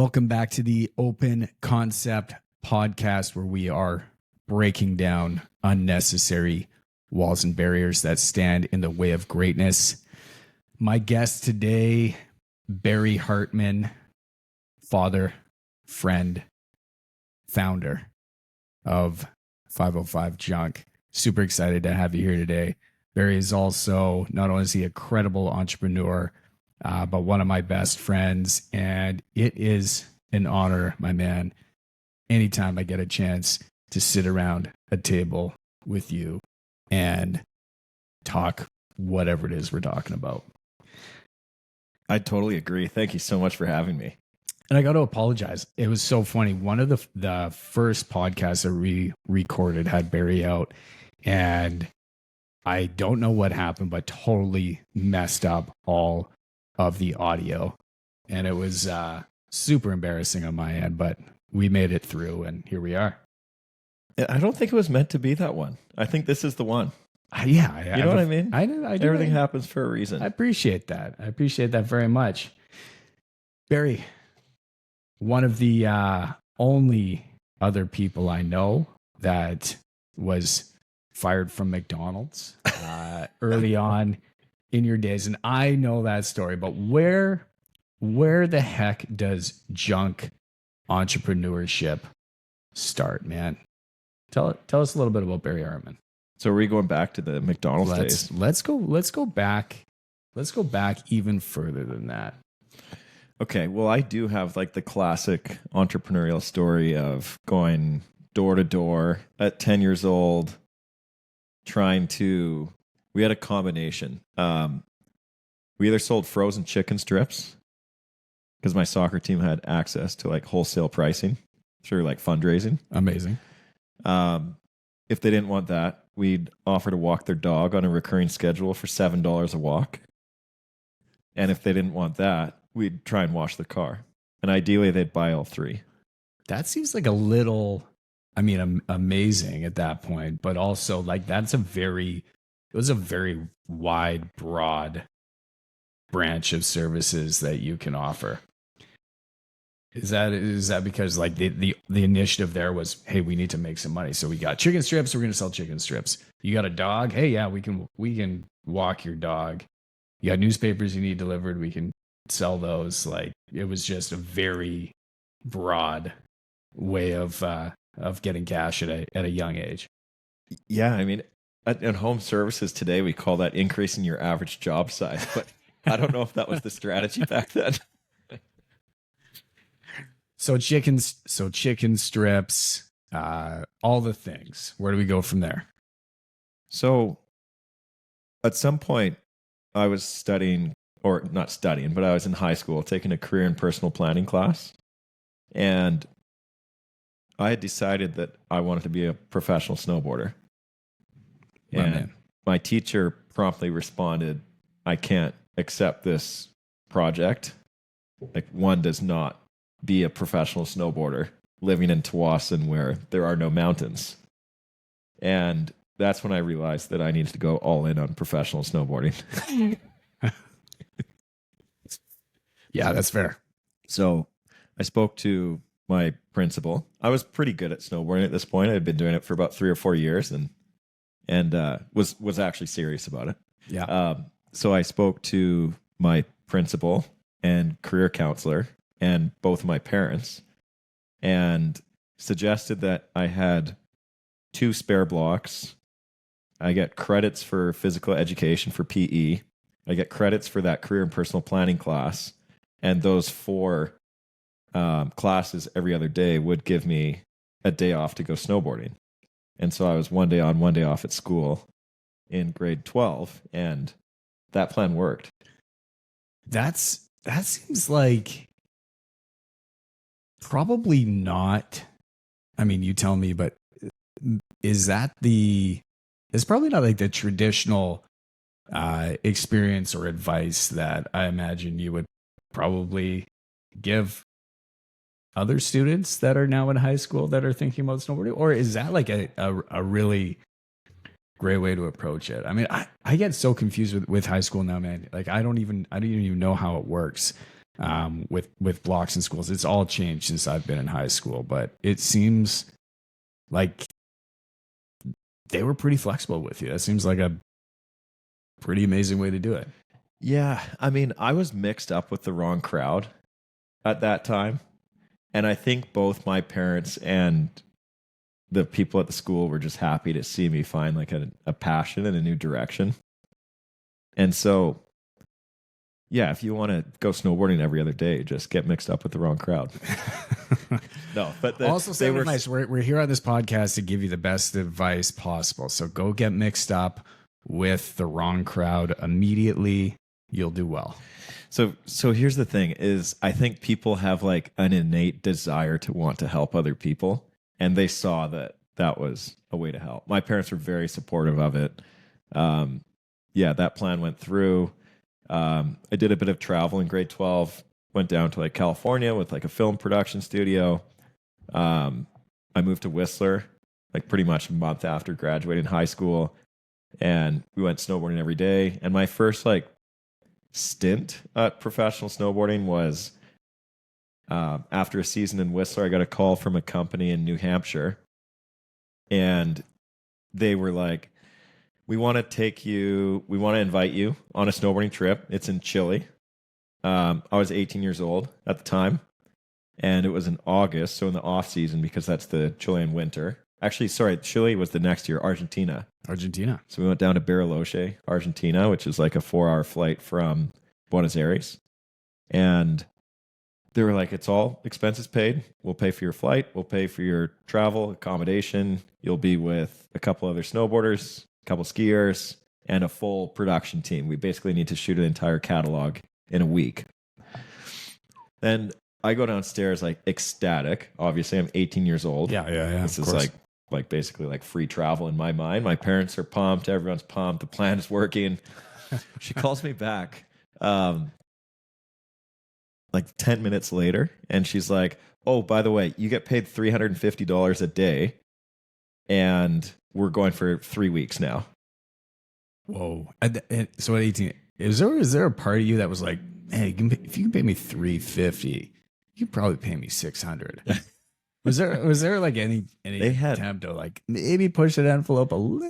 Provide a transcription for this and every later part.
Welcome back to the Open Concept Podcast, where we are breaking down unnecessary walls and barriers that stand in the way of greatness. My guest today, Barry Hartman, father, friend, founder of 505 Junk. Super excited to have you here today. Barry is also, not only is he a credible entrepreneur, but one of my best friends. And it is an honor, my man, anytime I get a chance to sit around a table with you and talk whatever it is we're talking about. I totally agree. Thank you so much for having me. And I got to apologize. It was so funny. One of the first podcasts that we recorded had Barry out, and I don't know what happened, but totally messed up all of the audio. And it was super embarrassing on my end, but we made it through, and here we are. I don't think it was meant to be that one. I think this is the one. You know what I mean? I do. Everything happens for a reason. I appreciate that. I appreciate that very much. Barry, one of the only other people I know that was fired from McDonald's early on in your days. And I know that story, but where the heck does junk entrepreneurship start, man? Tell us a little bit about Barry Hartman. So are we going back to the McDonald's days? Let's go back. Let's go back even further than that. Okay, well, I do have like the classic entrepreneurial story of going door to door at 10 years old, we had a combination. We either sold frozen chicken strips because my soccer team had access to like wholesale pricing through like fundraising. Amazing. If they didn't want that, we'd offer to walk their dog on a recurring schedule for $7 a walk. And if they didn't want that, we'd try and wash their car. And ideally, they'd buy all three. That seems like a little, amazing at that point, but also like it was a very wide, broad branch of services that you can offer. Is that because like the initiative there was, hey, we need to make some money, so we got chicken strips, we're going to sell chicken strips. You got a dog, hey, yeah, we can walk your dog. You got newspapers you need delivered, we can sell those. Like, it was just a very broad way of getting cash at a young age. Yeah, I mean, at home services today, we call that increasing your average job size, but I don't know if that was the strategy back then. So chicken strips, all the things. Where do we go from there? So at some point I was studying, or not studying, but I was in high school taking a career and personal planning class. And I had decided that I wanted to be a professional snowboarder. And my teacher promptly responded, I can't accept this project. Like, one does not be a professional snowboarder living in Tawasin where there are no mountains. And that's when I realized that I needed to go all in on professional snowboarding. Yeah, that's fair. So I spoke to my principal. I was pretty good at snowboarding at this point. I had been doing it for about 3 or 4 years and was actually serious about it. Yeah. So I spoke to my principal and career counselor and both of my parents, and suggested that I had 2 spare blocks. I get credits for physical education for PE. I get credits for that career and personal planning class. And those 4 classes every other day would give me a day off to go snowboarding. And so I was 1 day on, 1 day off at school in grade 12, and that plan worked. That seems like probably not. I mean, you tell me, but it's probably not like the traditional experience or advice that I imagine you would probably give other students that are now in high school that are thinking about snowboarding? Or is that like a really great way to approach it? I mean, I get so confused with high school now, man. Like I don't even know how it works. with blocks in schools. It's all changed since I've been in high school, but it seems like they were pretty flexible with you. That seems like a pretty amazing way to do it. Yeah. I mean, I was mixed up with the wrong crowd at that time. And I think both my parents and the people at the school were just happy to see me find like a passion and a new direction. And so, yeah, if you want to go snowboarding every other day, just get mixed up with the wrong crowd. No, but also say advice. We're here on this podcast to give you the best advice possible. So go get mixed up with the wrong crowd immediately. You'll do well. So here's the thing is I think people have like an innate desire to want to help other people. And they saw that was a way to help. My parents were very supportive of it. Yeah, that plan went through. I did a bit of travel in grade 12, went down to like California with like a film production studio. I moved to Whistler like pretty much a month after graduating high school, and we went snowboarding every day. And my first like stint at professional snowboarding was after a season in Whistler. I got a call from a company in New Hampshire, and they were like, we want to invite you on a snowboarding trip. It's in Chile. I was 18 years old at the time, and it was in August, so in the off season, because that's the Chilean winter. Actually, sorry, Chile was the next year, Argentina. So we went down to Bariloche, Argentina, which is like a 4-hour flight from Buenos Aires. And they were like, it's all expenses paid. We'll pay for your flight. We'll pay for your travel, accommodation. You'll be with a couple other snowboarders, a couple skiers, and a full production team. We basically need to shoot an entire catalog in a week. Then I go downstairs like ecstatic. Obviously, I'm 18 years old. Yeah. This is like basically like free travel in my mind. My parents are pumped. Everyone's pumped. The plan is working. She calls me back like 10 minutes later, and she's like, oh, by the way, you get paid $350 a day, and we're going for 3 weeks now. Whoa. So at 18, is there a part of you that was like, hey, if you can pay me $350, you could probably pay me $600? Was there like any attempt to like maybe push that envelope a little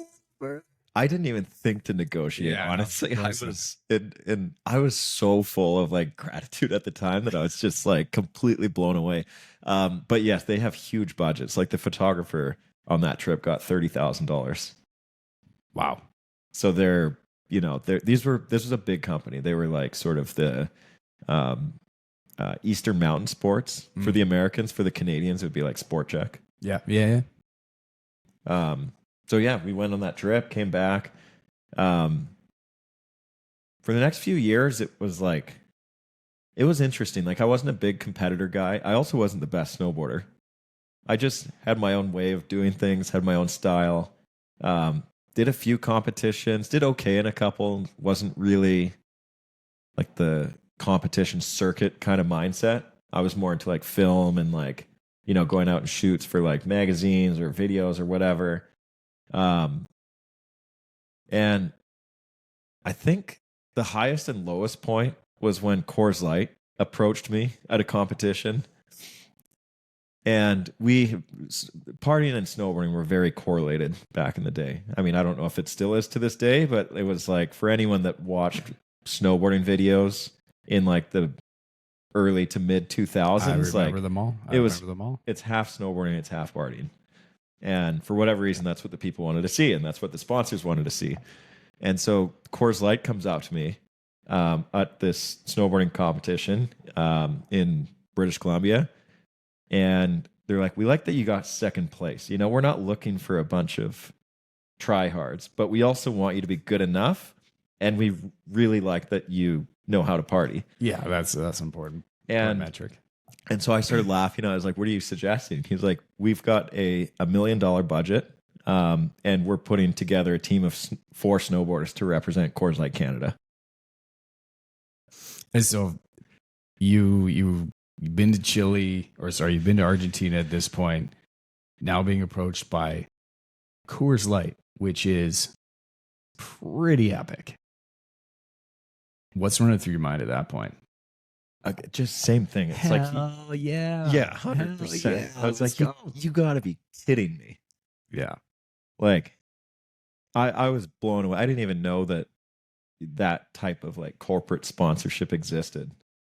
bit? I didn't even think to negotiate. Yeah, honestly, I was so full of like gratitude at the time that I was just like completely blown away. But yes, they have huge budgets. Like the photographer on that trip got $30,000. Wow. So this was a big company. They were like sort of the Eastern Mountain Sports for the Americans. For the Canadians, it would be like Sport Check. Yeah. So yeah, we went on that trip, came back. For the next few years, it was interesting. Like I wasn't a big competitor guy. I also wasn't the best snowboarder. I just had my own way of doing things, had my own style. Did a few competitions, did okay in a couple. Wasn't really like the competition circuit kind of mindset. I was more into like film and like, going out and shoots for like magazines or videos or whatever. And I think the highest and lowest point was when Coors Light approached me at a competition. And partying and snowboarding were very correlated back in the day. I mean, I don't know if it still is to this day, but it was like for anyone that watched snowboarding videos in like the early to mid 2000s, I remember them all. Remember them all. It's half snowboarding, it's half partying. And for whatever reason, that's what the people wanted to see, and that's what the sponsors wanted to see. And so Coors Light comes out to me at this snowboarding competition in British Columbia, and they're like, we like that you got second place. We're not looking for a bunch of tryhards, but we also want you to be good enough, and we really like that you know how to party. Yeah, that's important. And metric. And so I started laughing. I was like, what are you suggesting? He's like, we've got a $1 million budget, and we're putting together a team of 4 snowboarders to represent Coors Light Canada. And so you've been to Chile, you've been to Argentina at this point, now being approached by Coors Light, which is pretty epic. What's running through your mind at that point? Just same thing. It's like, yeah. yeah, Hell 100%. yeah. I was Let's like, go. you got to be kidding me. Yeah. Like, I was blown away. I didn't even know that type of like corporate sponsorship existed.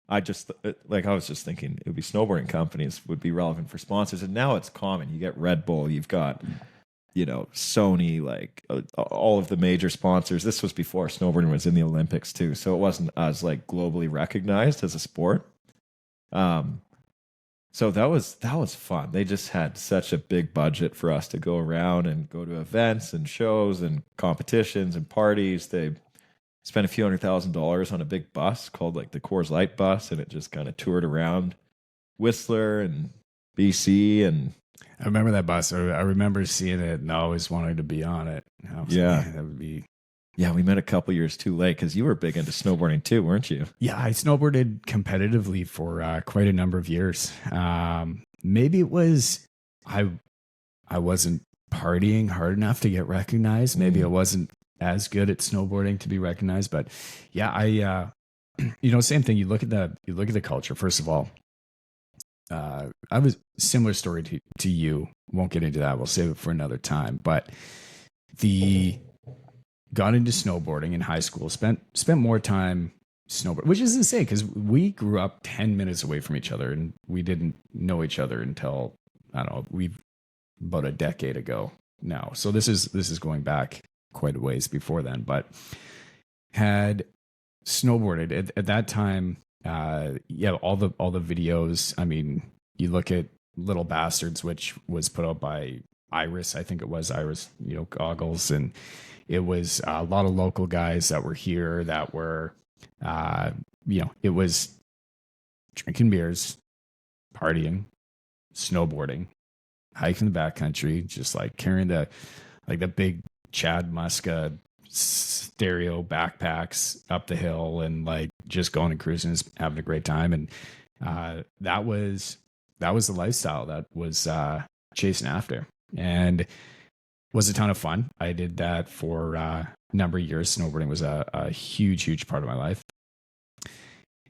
I was just thinking it would be snowboarding companies would be relevant for sponsors, and now it's common. You get Red Bull, you've got Sony, like all of the major sponsors. This was before snowboarding was in the Olympics too, so it wasn't as like globally recognized as a sport. So that was fun. They just had such a big budget for us to go around and go to events and shows and competitions and parties. They spent a few $100,000 on a big bus called like the Coors Light bus, and it just kind of toured around Whistler and BC. And I remember that bus. I remember seeing it and always wanting to be on it. Yeah. That would be. Yeah, we met a couple years too late because you were big into snowboarding too, weren't you? Yeah, I snowboarded competitively for quite a number of years. Maybe it was I wasn't partying hard enough to get recognized. Maybe I wasn't as good at snowboarding to be recognized. But yeah, I same thing. You look at the culture. First of all, I was similar story to you. Won't get into that. We'll save it for another time. But got into snowboarding in high school, spent more time snowboarding, which is insane because we grew up 10 minutes away from each other and we didn't know each other until, I don't know, about a decade ago now. So this is going back quite a ways before then, but had snowboarded at that time. All the videos. I mean, you look at Little Bastards, which was put out by Iris, I think it was Iris, goggles, and it was a lot of local guys that were here that were, it was drinking beers, partying, snowboarding, hiking the backcountry, just like carrying the big Chad Muska stereo backpacks up the hill and like just going and cruising, having a great time. And that was the lifestyle that was chasing after, and was a ton of fun. I did that for a number of years. Snowboarding was a huge part of my life.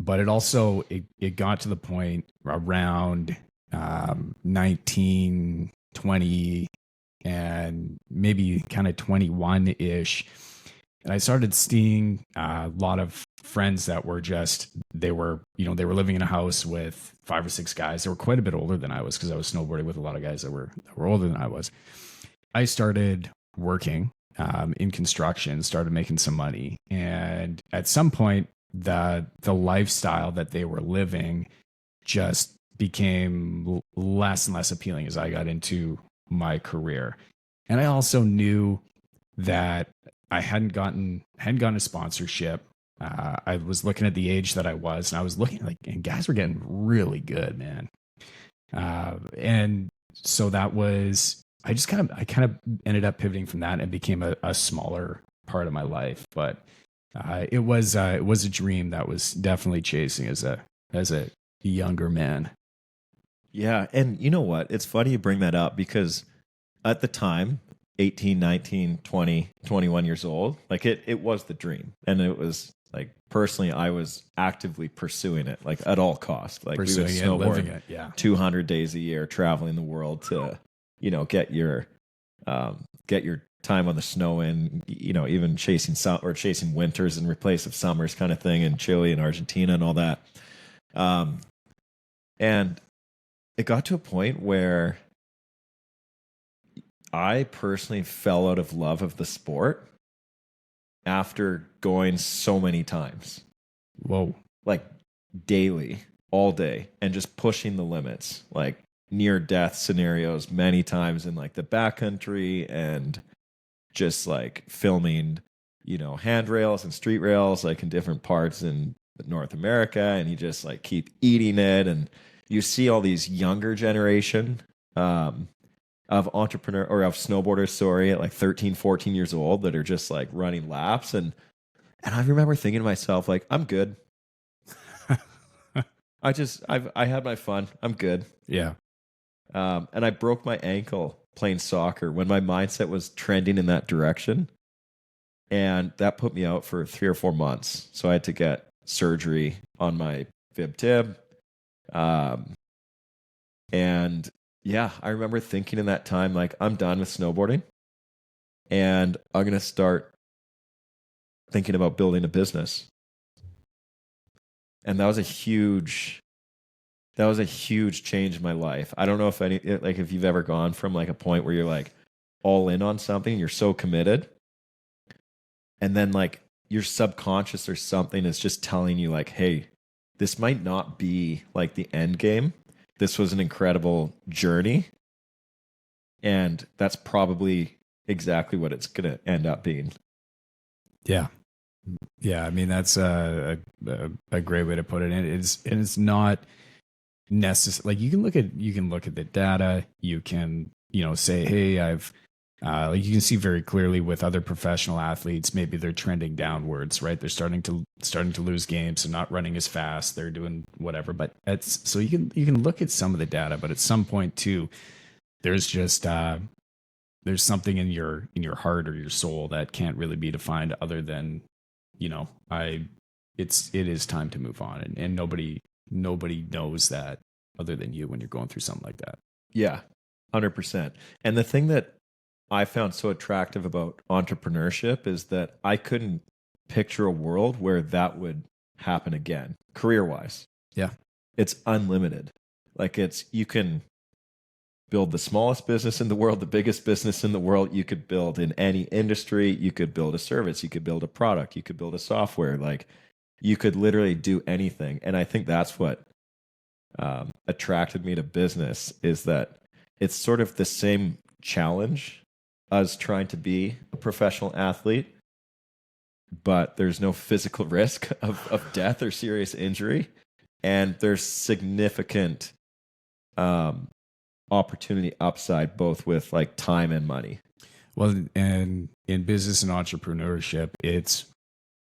But it also, it got to the point around 19, 20, and maybe kind of 21-ish. And I started seeing a lot of friends that were they were living in a house with 5 or 6 guys. They were quite a bit older than I was because I was snowboarding with a lot of guys that were older than I was. I started working in construction, started making some money. And at some point, the lifestyle that they were living just became less and less appealing as I got into my career. And I also knew that I hadn't gotten a sponsorship. I was looking at the age that I was, and I was looking and guys were getting really good, man. And so that was, I kind of ended up pivoting from that and became a smaller part of my life. But it was a dream that was definitely chasing as a younger man. Yeah. And you know what? It's funny you bring that up because at the time, 18, 19, 20, 21 years old, like it was the dream. And it was like, personally, I was actively pursuing it, like at all costs. Like pursuing we would snowboard living it, yeah. 200 days a year, traveling the world to, get your time on the snow in, even chasing winters in replace of summers kind of thing in Chile and Argentina and all that. And it got to a point where I personally fell out of love of the sport after going so many times. Whoa. Like daily, all day, and just pushing the limits, like near death scenarios many times in like the backcountry, and just like filming, handrails and street rails, like in different parts in North America. And you just like keep eating it. And you see all these younger generation, of entrepreneur or of snowboarders, at like 13, 14 years old that are just like running laps. And I remember thinking to myself, like, I'm good. I had my fun. I'm good. Yeah. And I broke my ankle playing soccer when my mindset was trending in that direction. And that put me out for 3 or 4 months. So I had to get surgery on my fib tib. And yeah, I remember thinking in that time, like, I'm done with snowboarding and I'm going to start thinking about building a business. And that was a huge change in my life. I don't know if you've ever gone from like a point where you're like all in on something, you're so committed. And then like your subconscious or something is just telling you like, hey, this might not be like the end game. This was an incredible journey. And that's probably exactly what it's going to end up being. Yeah. Yeah. I mean, that's a great way to put it. And it's not necessary. Like you can look at the data. You can, say, hey, I've, like you can see very clearly with other professional athletes, maybe they're trending downwards, right? They're starting to lose games and not running as fast. They're doing whatever, but so you can look at some of the data, but at some point too, there's just there's something in your heart or your soul that can't really be defined other than, it is time to move on, and nobody knows that other than you when you're going through something like that. Yeah, 100%. And the thing that I found so attractive about entrepreneurship is that I couldn't picture a world where that would happen again, career-wise. Yeah. It's unlimited. Like you can build the smallest business in the world, the biggest business in the world. You could build in any industry. You could build a service. You could build a product. You could build a software. Like you could literally do anything. And I think that's what attracted me to business, is that it's sort of the same challenge as trying to be a professional athlete, but there's no physical risk of death or serious injury. And there's significant opportunity upside, both with like time and money. Well, and in business and entrepreneurship, it's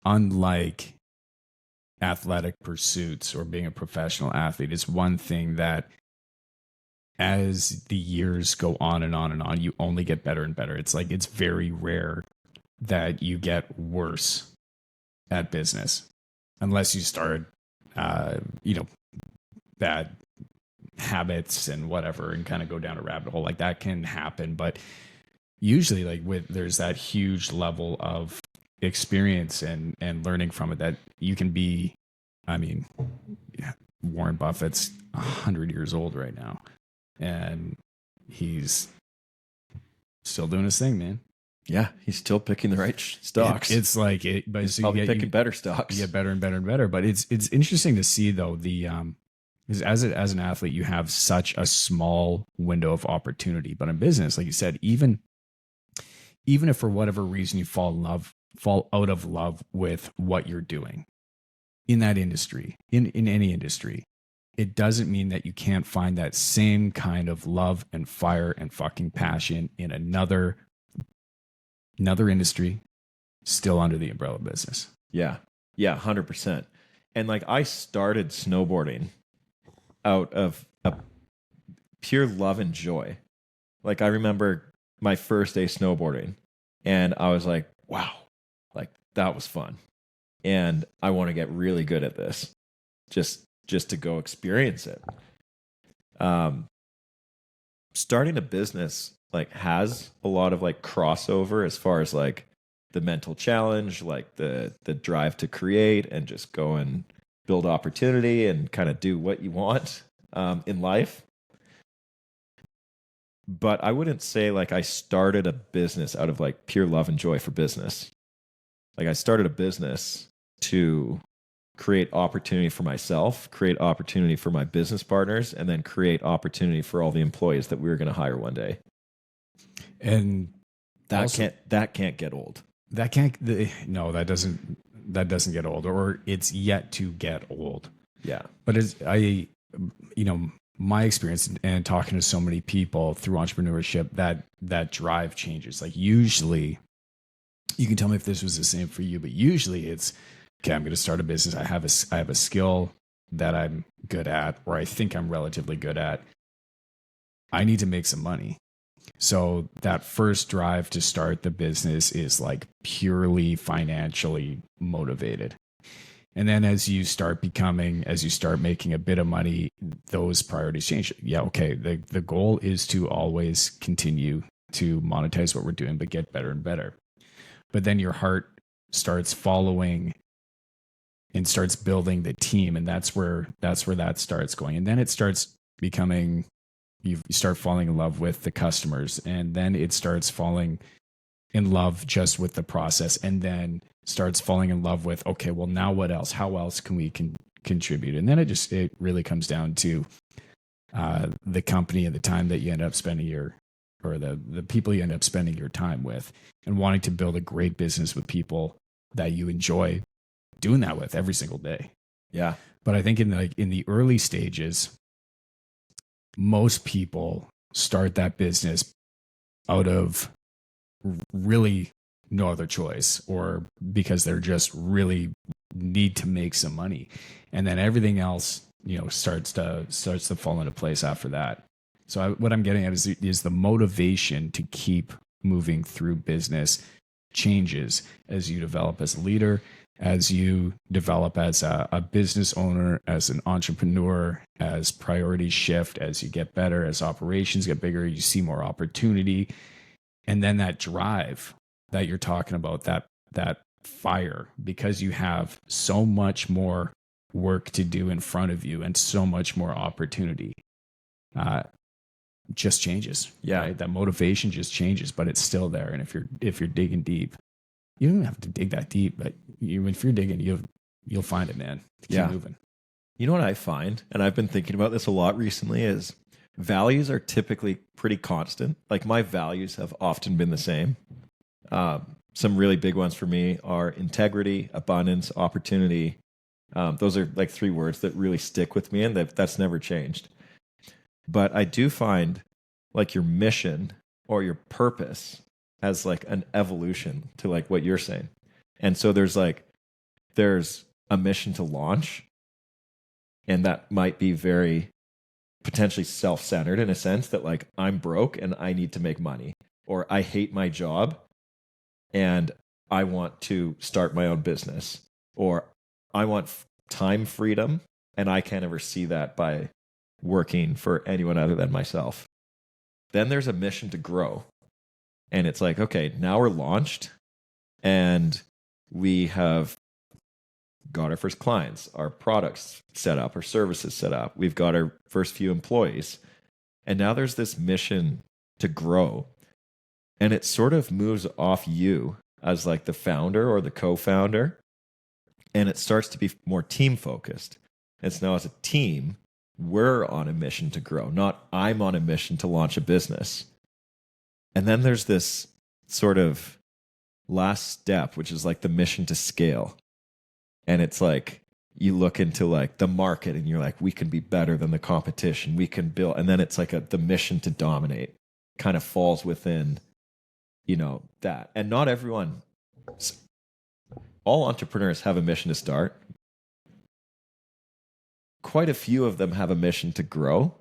unlike athletic pursuits or being a professional athlete. It's one thing that as the years go on and on and on, you only get better and better. It's like, it's very rare that you get worse at business unless you start, bad habits and whatever, and kind of go down a rabbit hole. Like that can happen, but usually there's that huge level of experience and learning from it that you can be. I mean, Warren Buffett's 100 years old right now, and he's still doing his thing, man. Yeah, he's still picking the right stocks. It's like it, but he's so probably picking better stocks. You get better and better and better. But it's interesting to see though because as an athlete, you have such a small window of opportunity. But in business, like you said, even if for whatever reason you fall out of love with what you're doing in that industry, in any industry, it doesn't mean that you can't find that same kind of love and fire and fucking passion in another industry, still under the umbrella business. Yeah. Yeah, 100%. And like I started snowboarding out of a pure love and joy. Like I remember my first day snowboarding and I was like, wow, like that was fun. And I want to get really good at this just to go experience it. Starting a business like has a lot of like crossover as far as like the mental challenge, like the drive to create and just go and build opportunity and kind of do what you want in life. But I wouldn't say like I started a business out of like pure love and joy for business. Like I started a business to create opportunity for myself, create opportunity for my business partners, and then create opportunity for all the employees that we were going to hire one day. And that can't get old. No, that doesn't get old, or it's yet to get old. Yeah. But my experience and talking to so many people through entrepreneurship, that drive changes. Like usually, you can tell me if this was the same for you, but usually it's, okay, I'm going to start a business. I have a skill that I'm good at, or I think I'm relatively good at. I need to make some money. So that first drive to start the business is like purely financially motivated. And then as you start making a bit of money, those priorities change. Yeah, okay. The goal is to always continue to monetize what we're doing, but get better and better. But then your heart starts following and starts building the team. And that's where that starts going. And then it starts becoming, you start falling in love with the customers. And then it starts falling in love just with the process, and then starts falling in love with, okay, well, now what else? How else can we contribute? And then it really comes down to the company and the time that you end up spending the people you end up spending your time with, and wanting to build a great business with people that you enjoy doing that with every single day. Yeah. But I think in the early stages, most people start that business out of really no other choice, or because they're just really need to make some money, and then everything else, starts to fall into place after that. So what I'm getting at is the motivation to keep moving through business changes as you develop as a leader, as you develop as a business owner, as an entrepreneur, as priorities shift, as you get better, as operations get bigger, you see more opportunity. And then that drive that you're talking about, that fire, because you have so much more work to do in front of you and so much more opportunity, just changes. Yeah. Right? That motivation just changes, but it's still there. And if you're digging deep, you don't have to dig that deep, but if you're digging, you'll find it, man. Keep moving. You know what I find, and I've been thinking about this a lot recently, is values are typically pretty constant. Like, my values have often been the same. Some really big ones for me are integrity, abundance, opportunity. Those are like 3 words that really stick with me, and that's never changed. But I do find like your mission or your purpose as like an evolution to like what you're saying. And so there's a mission to launch, and that might be very potentially self-centered in a sense that like, I'm broke and I need to make money, or I hate my job and I want to start my own business, or I want time freedom and I can't ever see that by working for anyone other than myself. Then there's a mission to grow, and it's like, okay, now we're launched and we have got our first clients, our products set up, our services set up. We've got our first few employees. And now there's this mission to grow. And it sort of moves off you as like the founder or the co-founder. And it starts to be more team focused. It's now, as a team, we're on a mission to grow, not I'm on a mission to launch a business. And then there's this sort of last step, which is like the mission to scale. And it's like, you look into like the market and you're like, we can be better than the competition. We can build. And then it's like the mission to dominate kind of falls within, that. And not everyone, all entrepreneurs have a mission to start. Quite a few of them have a mission to grow.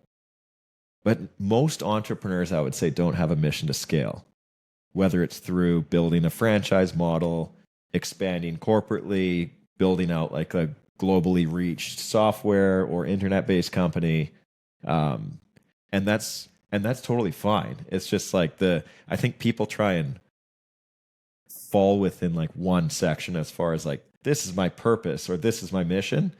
But most entrepreneurs, I would say, don't have a mission to scale, whether it's through building a franchise model, expanding corporately, building out like a globally reached software or internet-based company. And that's totally fine. It's just like I think people try and fall within like one section as far as like, this is my purpose or this is my mission.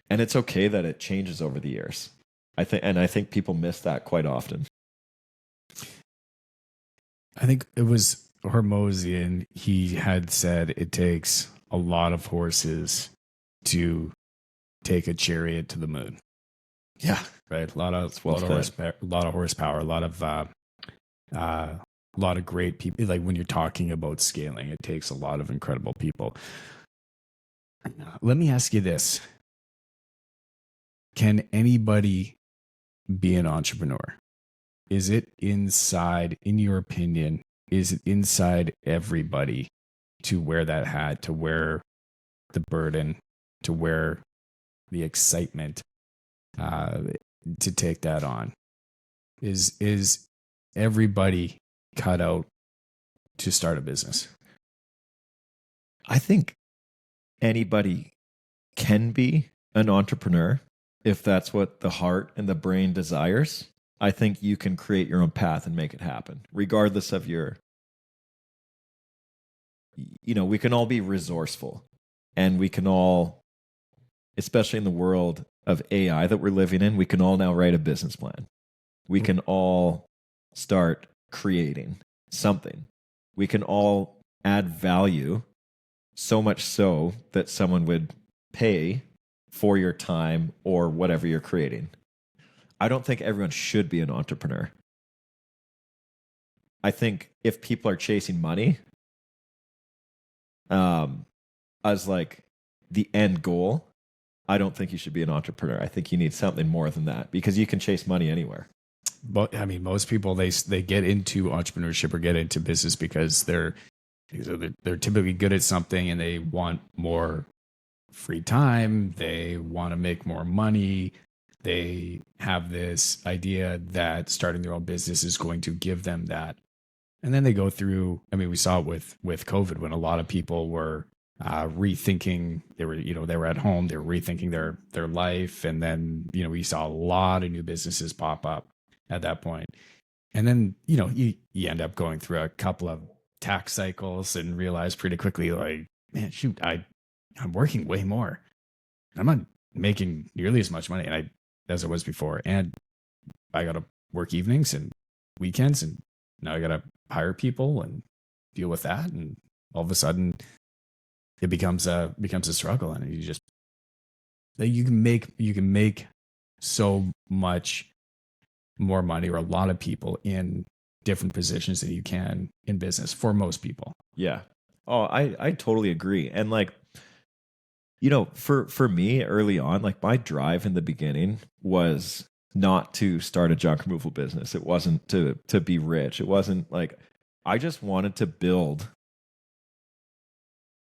And it's okay that it changes over the years. I think people miss that quite often. I think it was Hormozian. He had said it takes a lot of horses to take a chariot to the moon. Yeah. Right. A lot of horsepower, a lot of great people. Like, when you're talking about scaling, it takes a lot of incredible people. Let me ask you this. Can anybody be an entrepreneur? Is it inside, in your opinion, is it inside everybody to wear that hat, to wear the burden, to wear the excitement, to take that on? Is everybody cut out to start a business? I think anybody can be an entrepreneur if that's what the heart and the brain desires. I think you can create your own path and make it happen, regardless of your, we can all be resourceful, and we can all, especially in the world of AI that we're living in, we can all now write a business plan. We can all start creating something. We can all add value, so much so that someone would pay for your time or whatever you're creating. I don't think everyone should be an entrepreneur. I think if people are chasing money as like the end goal, I don't think you should be an entrepreneur. I think you need something more than that, because you can chase money anywhere. But I mean, most people, they get into entrepreneurship or get into business because they're typically good at something and they want more free time. They want to make more money. They have this idea that starting their own business is going to give them that. And then they go through, I mean, we saw it with COVID, when a lot of people were rethinking, they were at home, they were rethinking their life. And then, we saw a lot of new businesses pop up at that point. And then, you end up going through a couple of tax cycles and realize pretty quickly, like, man, shoot, I'm working way more. I'm not making nearly as much money as I was before. And I got to work evenings and weekends, and now I got to hire people and deal with that. And all of a sudden it becomes a struggle, and you can make so much more money, or a lot of people in different positions than you can in business for most people. Yeah. Oh, I totally agree. And like, for me early on, like my drive in the beginning was not to start a junk removal business. It wasn't to be rich. It wasn't like, I just wanted to build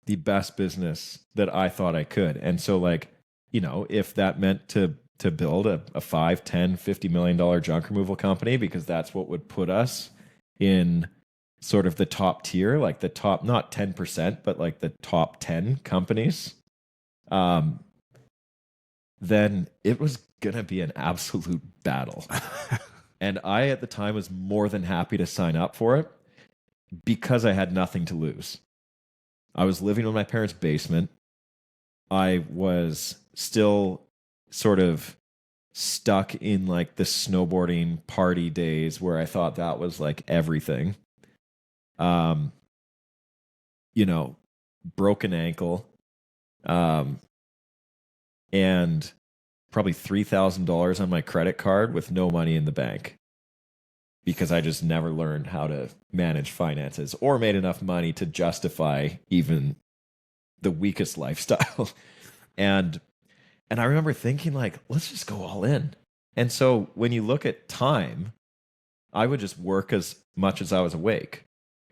the best business that I thought I could. And so like, if that meant to build a $5, $10, $50 million junk removal company, because that's what would put us in sort of the top tier, like the top, not 10%, but like the top 10 companies, then it was going to be an absolute battle. And I, at the time, was more than happy to sign up for it because I had nothing to lose. I was living in my parents' basement. I was still sort of stuck in like the snowboarding party days where I thought that was like everything. Broken ankle, and probably $3,000 on my credit card with no money in the bank, because I just never learned how to manage finances or made enough money to justify even the weakest lifestyle. And I remember thinking, like, let's just go all in. And so when you look at time, I would just work as much as I was awake.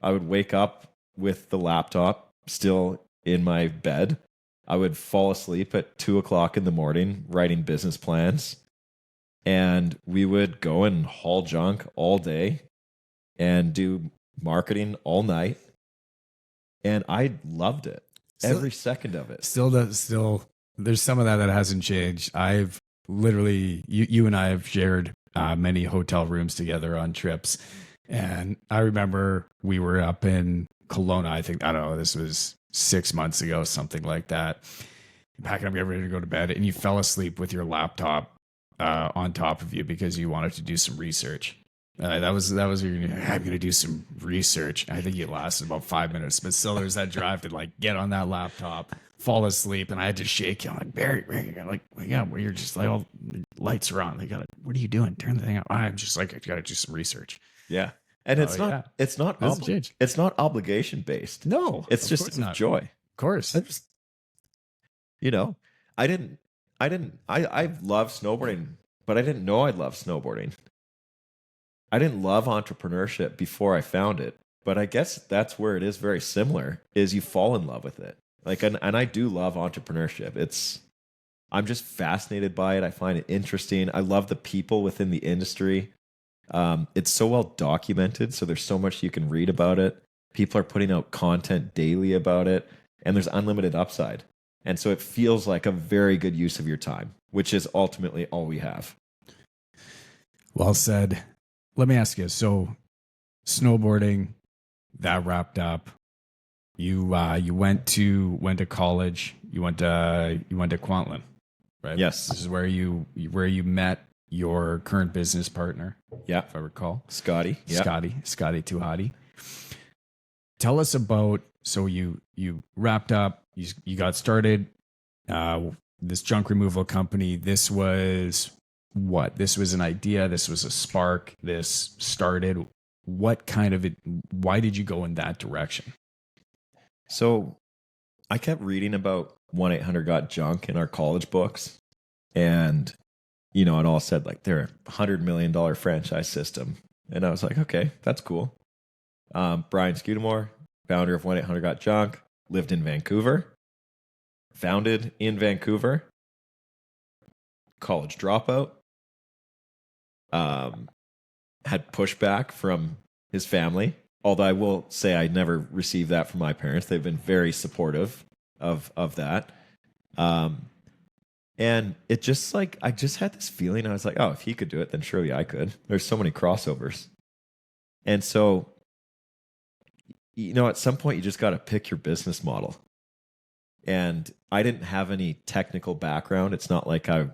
I would wake up with the laptop still in my bed. I would fall asleep at 2:00 in the morning writing business plans. And we would go and haul junk all day and do marketing all night. And I loved it. Every second of it. Still, there's some of that hasn't changed. I've literally, you and I have shared many hotel rooms together on trips. And I remember we were up in Kelowna, I don't know, this was 6 months ago, something like that. Packing up, getting ready to go to bed, and you fell asleep with your laptop on top of you because you wanted to do some research. That was your, I'm going to do some research. I think it lasted about 5 minutes, but still there's that drive to like get on that laptop, fall asleep, and I had to shake you. I'm like, Barry, like, yeah, where you're just like, all the lights are on. They got it. What are you doing? Turn the thing up. I'm just like, I got to do some research. Yeah. And it's not obligation based. No, it's just joy. Of course. I love snowboarding, but I didn't know I'd love snowboarding. I didn't love entrepreneurship before I found it, but I guess that's where it is very similar, is you fall in love with it. Like, and I do love entrepreneurship. I'm just fascinated by it. I find it interesting. I love the people within the industry. It's so well documented, so there's so much you can read about it. People are putting out content daily about it, and there's unlimited upside. And so it feels like a very good use of your time, which is ultimately all we have. Well said. Let me ask you. So, snowboarding that wrapped up. You went to college. You went to Kwantlen, right? Yes. This is where you met your current business partner. Yeah, if I recall, Scotty. Yeah. Scotty Tuhati. Tell us about. So you wrapped up. You got started. This junk removal company. This was what? This was an idea. This was a spark. This started. What kind of it? Why did you go in that direction? So I kept reading about 1-800-GOT-JUNK in our college books. And, it all said like they're a $100 million franchise system. And I was like, okay, that's cool. Brian Scudamore, founder of 1-800-GOT-JUNK, lived in Vancouver, founded in Vancouver, college dropout, had pushback from his family. Although I will say I never received that from my parents. They've been very supportive of that. And it just like, I just had this feeling. I was like, oh, if he could do it, then surely I could. There's so many crossovers. And so, at some point you just got to pick your business model. And I didn't have any technical background. It's not like I,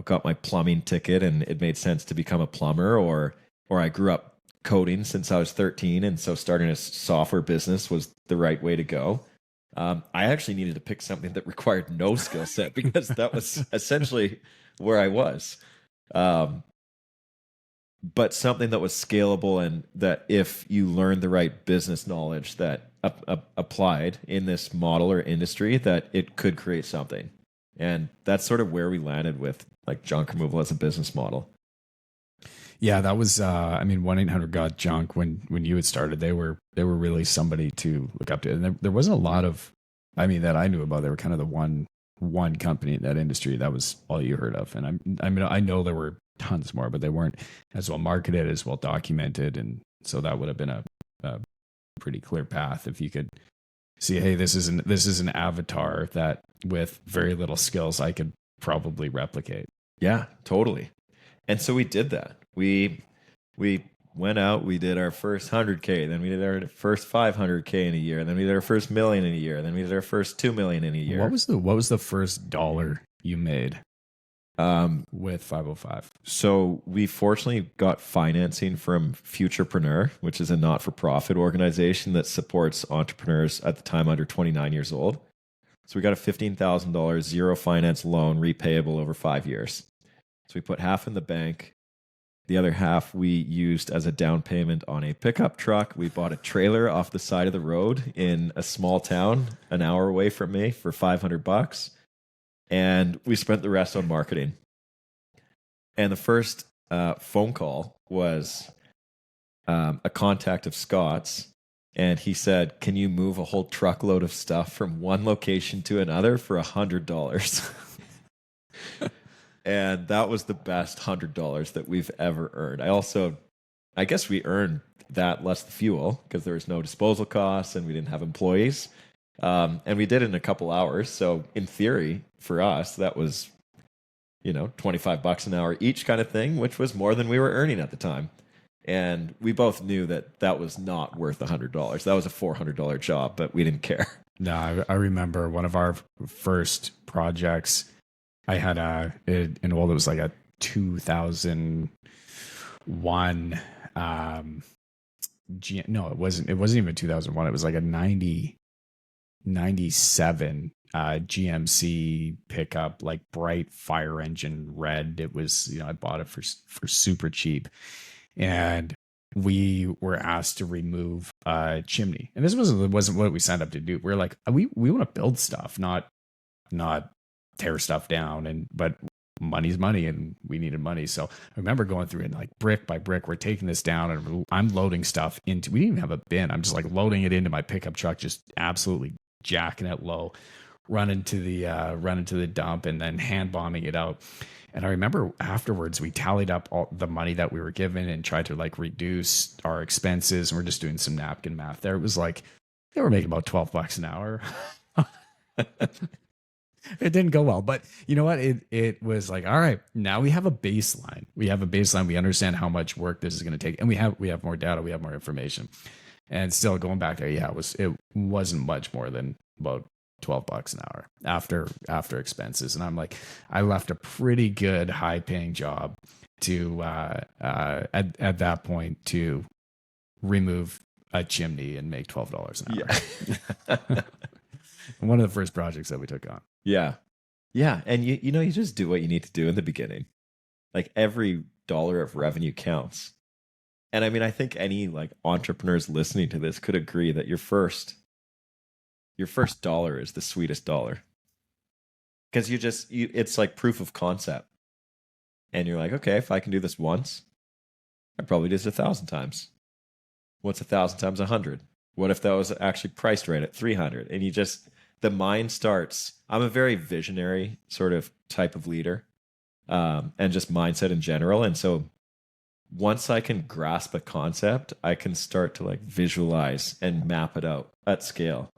got my plumbing ticket and it made sense to become a plumber, or I grew up coding since I was 13. And so starting a software business was the right way to go. I actually needed to pick something that required no skill set because that was essentially where I was. But something that was scalable and that if you learned the right business knowledge that applied in this model or industry, that it could create something. And that's sort of where we landed with like junk removal as a business model. Yeah, that was 1-800-GOT-JUNK when you had started, they were really somebody to look up to. And there wasn't a lot of, that I knew about. They were kind of the one company in that industry. That was all you heard of. And I know there were tons more, but they weren't as well marketed, as well documented. And so that would have been a pretty clear path if you could see, hey, this is an avatar that with very little skills I could probably replicate. Yeah, totally. And so we did that. We went out, we did our first 100K, then we did our first 500K in a year, then we did our first million in a year, then we did our first 2 million in a year. What was the first dollar you made with 505? So we fortunately got financing from Futurepreneur, which is a not-for-profit organization that supports entrepreneurs at the time under 29 years old. So we got a $15,000 zero finance loan repayable over 5 years. So we put half in the bank. The other half we used as a down payment on a pickup truck. We bought a trailer off the side of the road in a small town an hour away from me for $500. And we spent the rest on marketing. And the first phone call was a contact of Scott's. And he said, can you move a whole truckload of stuff from one location to another for $100? And that was the best $100 that we've ever earned. I guess we earned that less the fuel because there was no disposal costs and we didn't have employees. And we did it in a couple hours. So in theory, for us, that was, $25 an hour each kind of thing, which was more than we were earning at the time. And we both knew that was not worth $100. That was a $400 job, but we didn't care. No, I remember one of our first projects. I had it was like a 2001. No, it wasn't even 2001. It was like a 97 GMC pickup, like bright fire engine red. It was, I bought it for super cheap. And we were asked to remove a chimney. And this wasn't what we signed up to do. We're like, we want to build stuff, not tear stuff down. But money's money and we needed money. So I remember going through it like brick by brick, we're taking this down and I'm loading stuff into, we didn't even have a bin. I'm just like loading it into my pickup truck, just absolutely jacking it low, running to the dump and then hand bombing it out. And I remember afterwards we tallied up all the money that we were given and tried to like reduce our expenses. And we're just doing some napkin math there. It was like, they were making about $12 an hour It didn't go well, but you know what? It was like, all right, now we have a baseline. We have a baseline. We understand how much work this is going to take, and we have more data. We have more information. And still going back there, yeah, it wasn't much more than about $12 an hour after expenses. And I'm like, I left a pretty good high paying job to at that point to remove a chimney and make $12 an hour. Yeah. One of the first projects that we took on. Yeah. Yeah. And you just do what you need to do in the beginning. Like every dollar of revenue counts. And I mean, I think any like entrepreneurs listening to this could agree that your first dollar is the sweetest dollar. Because it's like proof of concept. And you're like, okay, if I can do this once, I probably do this 1,000 times. What's 1,000 times 100? What if that was actually priced right at 300? And the mind starts. I'm a very visionary sort of type of leader, and just mindset in general. And so once I can grasp a concept, I can start to like visualize and map it out at scale.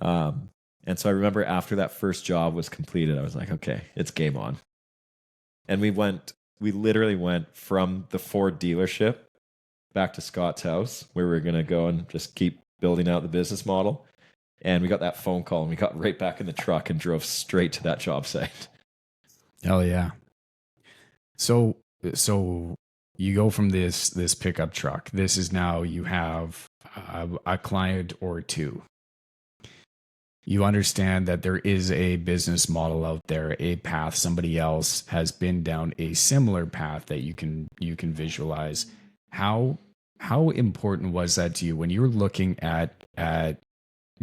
And so I remember after that first job was completed, I was like, okay, it's game on. And we literally went from the Ford dealership back to Scott's house where we were going to go and just keep building out the business model. And we got that phone call and we got right back in the truck and drove straight to that job site. Hell yeah. So you go from this pickup truck. This is now you have a client or two. You understand that there is a business model out there, a path. Somebody else has been down a similar path that you can visualize. How important was that to you when you were looking at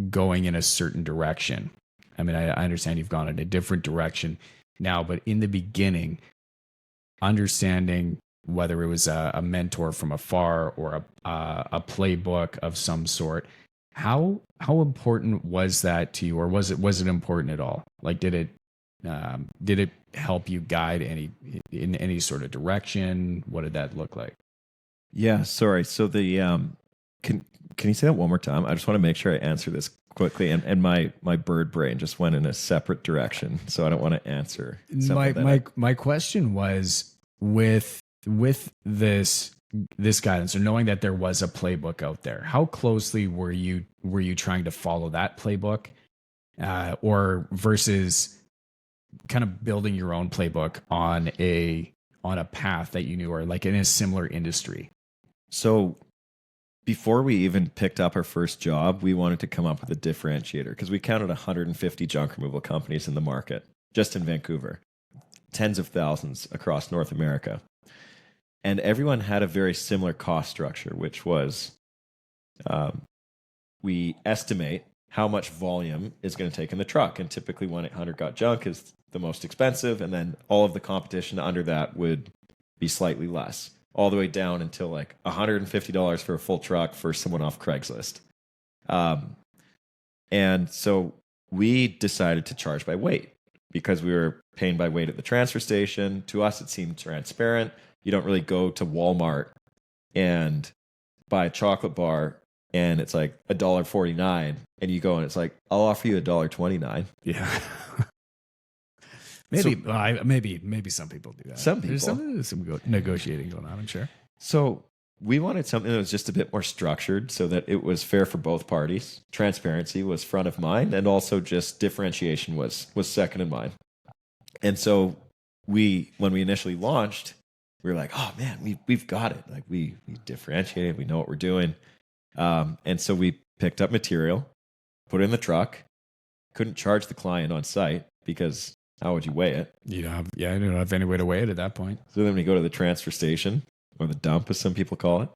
going in a certain direction? I mean, I understand you've gone in a different direction now, but in the beginning, understanding whether it was a mentor from afar or a playbook of some sort, how important was that to you, or was it important at all? Like, did it help you guide in any sort of direction? What did that look like? Yeah, sorry. So the can you say that one more time? I just want to make sure I answer this quickly, and my bird brain just went in a separate direction, so I don't want to answer. My question was with this guidance, or knowing that there was a playbook out there, how closely were you trying to follow that playbook, or versus kind of building your own playbook on a path that you knew, or like in a similar industry? So before we even picked up our first job, we wanted to come up with a differentiator because we counted 150 junk removal companies in the market just in Vancouver, tens of thousands across North America. And everyone had a very similar cost structure, which was we estimate how much volume is going to take in the truck. And typically 1-800-GOT-JUNK is the most expensive. And then all of the competition under that would be slightly less, all the way down until like $150 for a full truck for someone off Craigslist. And so we decided to charge by weight because we were paying by weight at the transfer station. To us, it seemed transparent. You don't really go to Walmart and buy a chocolate bar and it's like $1.49, and you go and it's like, I'll offer you $1.29. Yeah. Maybe some people do that. Some people. There's some negotiating going on, I'm sure. So we wanted something that was just a bit more structured so that it was fair for both parties. Transparency was front of mind, and also just differentiation was second in mind. And so when we initially launched, we were like, oh man, we've got it. Like we differentiated, we know what we're doing. And so we picked up material, put it in the truck, couldn't charge the client on site because how would you weigh it? You don't have any way to weigh it at that point. So then we go to the transfer station, or the dump as some people call it,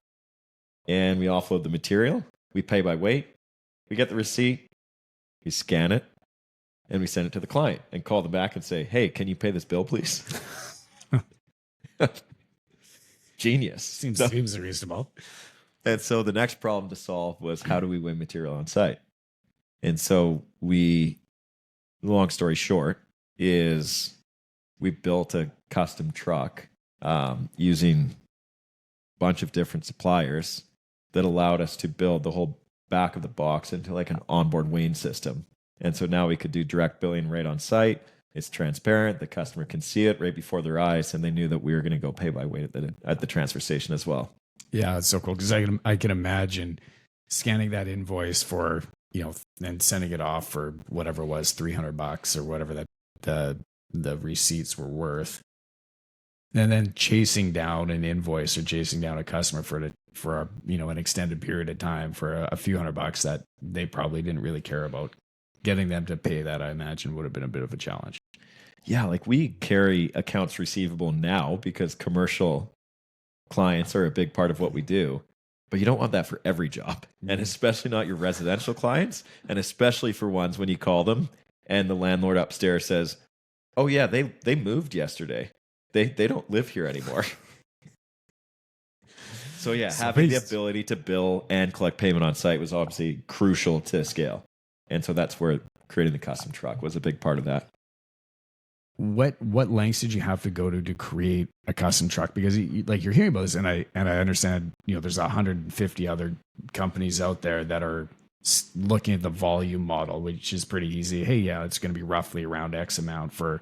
and we offload the material. We pay by weight. We get the receipt. We scan it, and we send it to the client and call them back and say, hey, can you pay this bill, please? Genius. Seems reasonable. And so the next problem to solve was, how do we weigh material on site? And so long story short, is we built a custom truck using a bunch of different suppliers that allowed us to build the whole back of the box into like an onboard weighing system. And so now we could do direct billing right on site. It's transparent. The customer can see it right before their eyes, and they knew that we were going to go pay by weight at the transfer station as well. Yeah, it's so cool because I can imagine scanning that invoice for, and sending it off for whatever it was, $300 or whatever that the receipts were worth, and then chasing down an invoice or chasing down a customer for an extended period of time for a few $100 that they probably didn't really care about. Getting them to pay that, I imagine, would have been a bit of a challenge. Yeah, like we carry accounts receivable now because commercial clients are a big part of what we do. But you don't want that for every job, and especially not your residential clients, and especially for ones when you call them and the landlord upstairs says, "Oh yeah, they moved yesterday. They don't live here anymore." So yeah, having the ability to bill and collect payment on site was obviously crucial to scale. And so that's where creating the custom truck was a big part of that. What lengths did you have to go to create a custom truck? Because you're hearing about this, and I understand, there's 150 other companies out there that are looking at the volume model, which is pretty easy. Hey, yeah, it's going to be roughly around X amount for,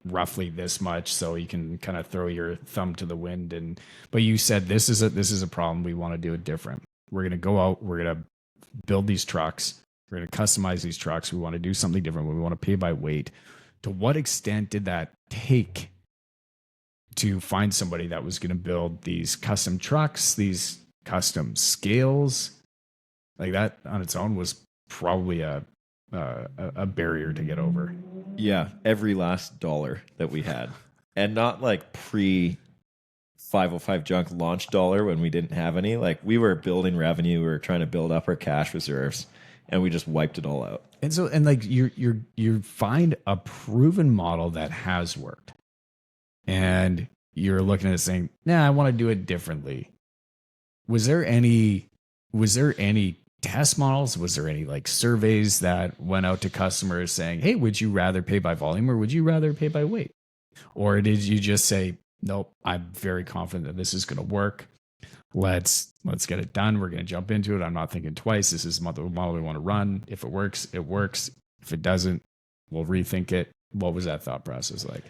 roughly this much, so you can kind of throw your thumb to the wind. But you said this is a problem. We want to do it different. We're going to go out. We're going to build these trucks. We're going to customize these trucks. We want to do something different. We want to pay by weight. To what extent did that take to find somebody that was going to build these custom trucks, these custom scales? Like that on its own was probably a barrier to get over. Yeah, every last dollar that we had. And not like pre 505 junk launch dollar when we didn't have any. Like we were building revenue, we were trying to build up our cash reserves, and we just wiped it all out. And so, you find a proven model that has worked, and you're looking at it saying, "Nah, I want to do it differently." Was there any test models? Was there any surveys that went out to customers saying, "Hey, would you rather pay by volume or would you rather pay by weight?" Or did you just say, "Nope, I'm very confident that this is going to work. Let's get it done. We're going to jump into it. I'm not thinking twice. This is the model we want to run. If it works, it works. If it doesn't, we'll rethink it." What was that thought process like?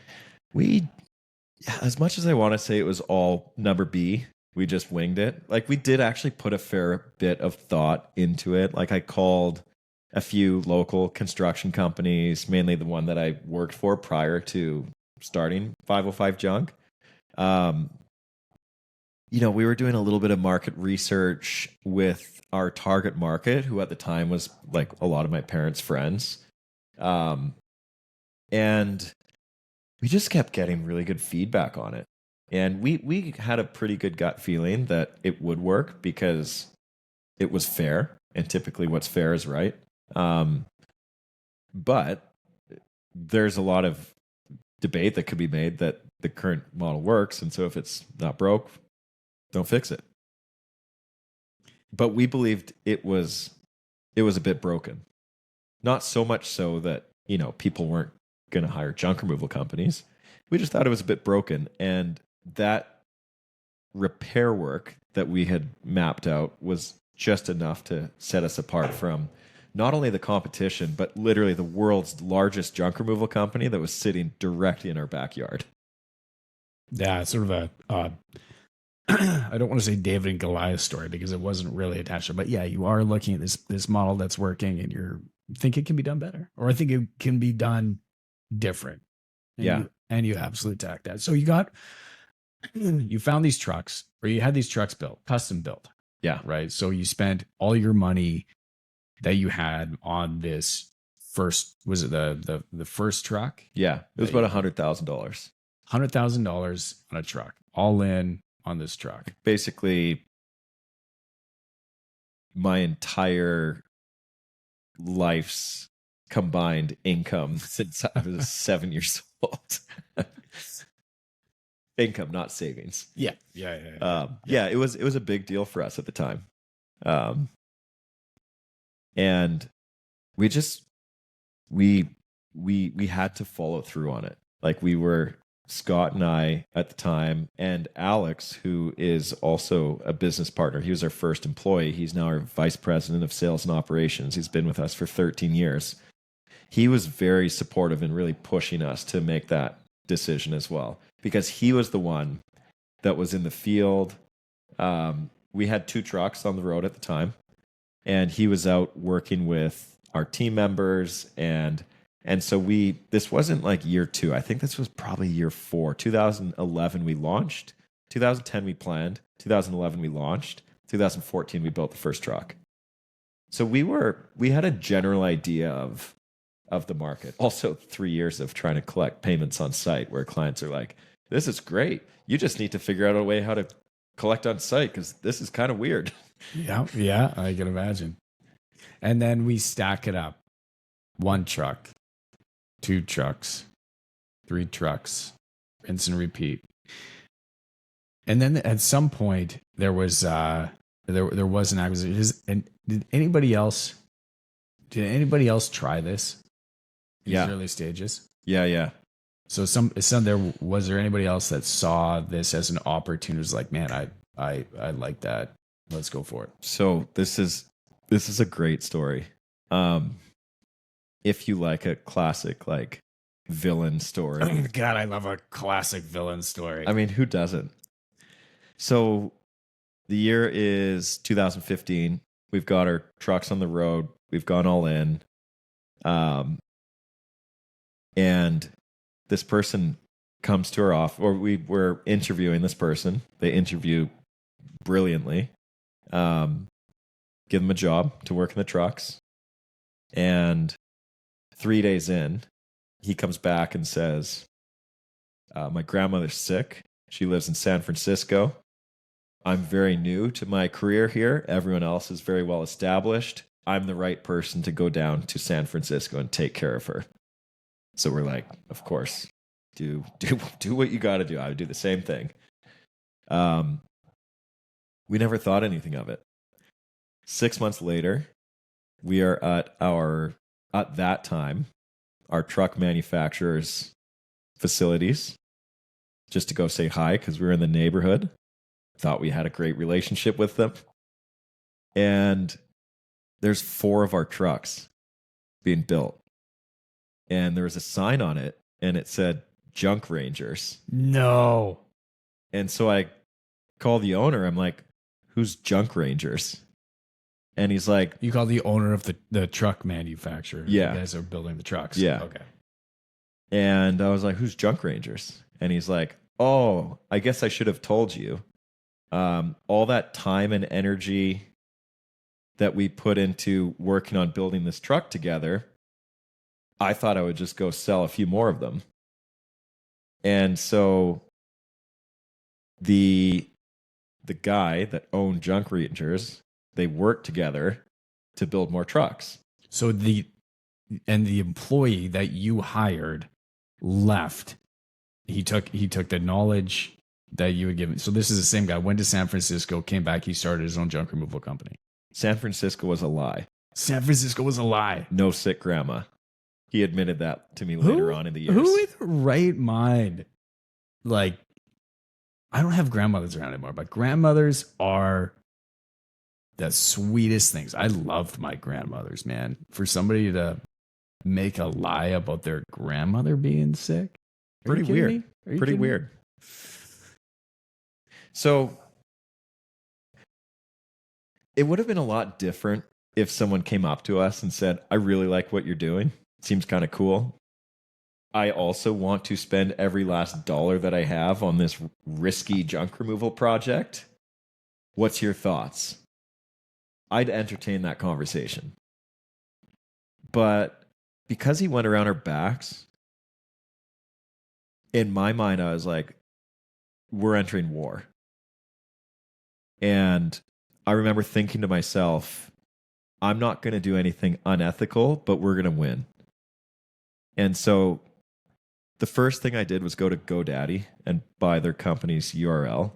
As much as I want to say it was all number B, we just winged it. Like we did actually put a fair bit of thought into it. Like I called a few local construction companies, mainly the one that I worked for prior to starting 505 Junk. We were doing a little bit of market research with our target market, who at the time was like a lot of my parents' friends. And we just kept getting really good feedback on it. And we had a pretty good gut feeling that it would work because it was fair. And typically what's fair is right. But there's a lot of debate that could be made that the current model works. And so if it's not broke, don't fix it. But we believed it was a bit broken. Not so much so that, people weren't going to hire junk removal companies. We just thought it was a bit broken. And that repair work that we had mapped out was just enough to set us apart from not only the competition, but literally the world's largest junk removal company that was sitting directly in our backyard. Yeah, it's sort of a I don't want to say David and Goliath story because it wasn't really attached to it, but yeah, you are looking at this model that's working and you think it can be done better, or I think it can be done different. And you absolutely attack that. So you found these trucks, or you had these trucks built, custom built. Yeah. Right. So you spent all your money that you had on this first, was it the first truck? Yeah. It was about $100,000. $100,000 on a truck, all in on this truck. Basically, my entire life's combined income since I was 7 years old. Income, not savings. Yeah. It was a big deal for us at the time. And we just we had to follow through on it. Like we were Scott and I at the time, and Alex, who is also a business partner. He was our first employee. He's now our vice president of sales and operations. He's been with us for 13 years. He was very supportive and really pushing us to make that decision as well, because he was the one that was in the field. We had 2 trucks on the road at the time, and he was out working with our team members. And so this wasn't like year 2. I think this was probably year 4. 2011 we launched. 2010 we planned. 2011 we launched. 2014 we built the first truck. So we had a general idea of the market. Also 3 years of trying to collect payments on site, where clients are like, this is great. You just need to figure out a way how to collect on site, because this is kind of weird. Yeah, I can imagine. And then we stack it up. 1 truck, 2 trucks, 3 trucks, rinse and repeat. And then at some point there was there was an acquisition. And did anybody else try this? These early stages? Yeah. So was there anybody else that saw this as an opportunity? Was like, man, I like that. Let's go for it. So this is a great story. If you like a classic like villain story. God, I love a classic villain story. I mean, who doesn't? So the year is 2015. We've got our trucks on the road. We've gone all in. And this person comes to our office, or we were interviewing this person. They interview brilliantly. Give them a job to work in the trucks. And 3 days in, he comes back and says, my grandmother's sick. She lives in San Francisco. I'm very new to my career here. Everyone else is very well established. I'm the right person to go down to San Francisco and take care of her. So we're like, of course, do what you got to do. I would do the same thing. We never thought anything of it. 6 months later, we are at that time, our truck manufacturer's facilities, just to go say hi, because we were in the neighborhood. Thought we had a great relationship with them. And there's 4 of our trucks being built. And there was a sign on it, and it said Junk Rangers. No. And so I call the owner. I'm like, who's Junk Rangers? And he's like, you call the owner of the truck manufacturer. Yeah. You guys are building the trucks. Yeah. Okay. And I was like, who's Junk Rangers? And he's like, oh, I guess I should have told you. All that time and energy that we put into working on building this truck together, I thought I would just go sell a few more of them. And so the guy that owned Junk Rangers, they worked together to build more trucks. So the employee that you hired left. He took the knowledge that you had given. So this is the same guy. Went to San Francisco, came back. He started his own junk removal company. San Francisco was a lie. San Francisco was a lie. No sick grandma. He admitted that to me later on in the years. Who in the right mind? Like, I don't have grandmothers around anymore, but grandmothers are the sweetest things. I loved my grandmothers, man. For somebody to make a lie about their grandmother being sick. Pretty weird. Pretty weird. So it would have been a lot different if someone came up to us and said, I really like what you're doing. It seems kind of cool. I also want to spend every last dollar that I have on this risky junk removal project. What's your thoughts? I'd entertain that conversation. But because he went around our backs, in my mind, I was like, we're entering war. And I remember thinking to myself, I'm not going to do anything unethical, but we're going to win. And so the first thing I did was go to GoDaddy and buy their company's URL.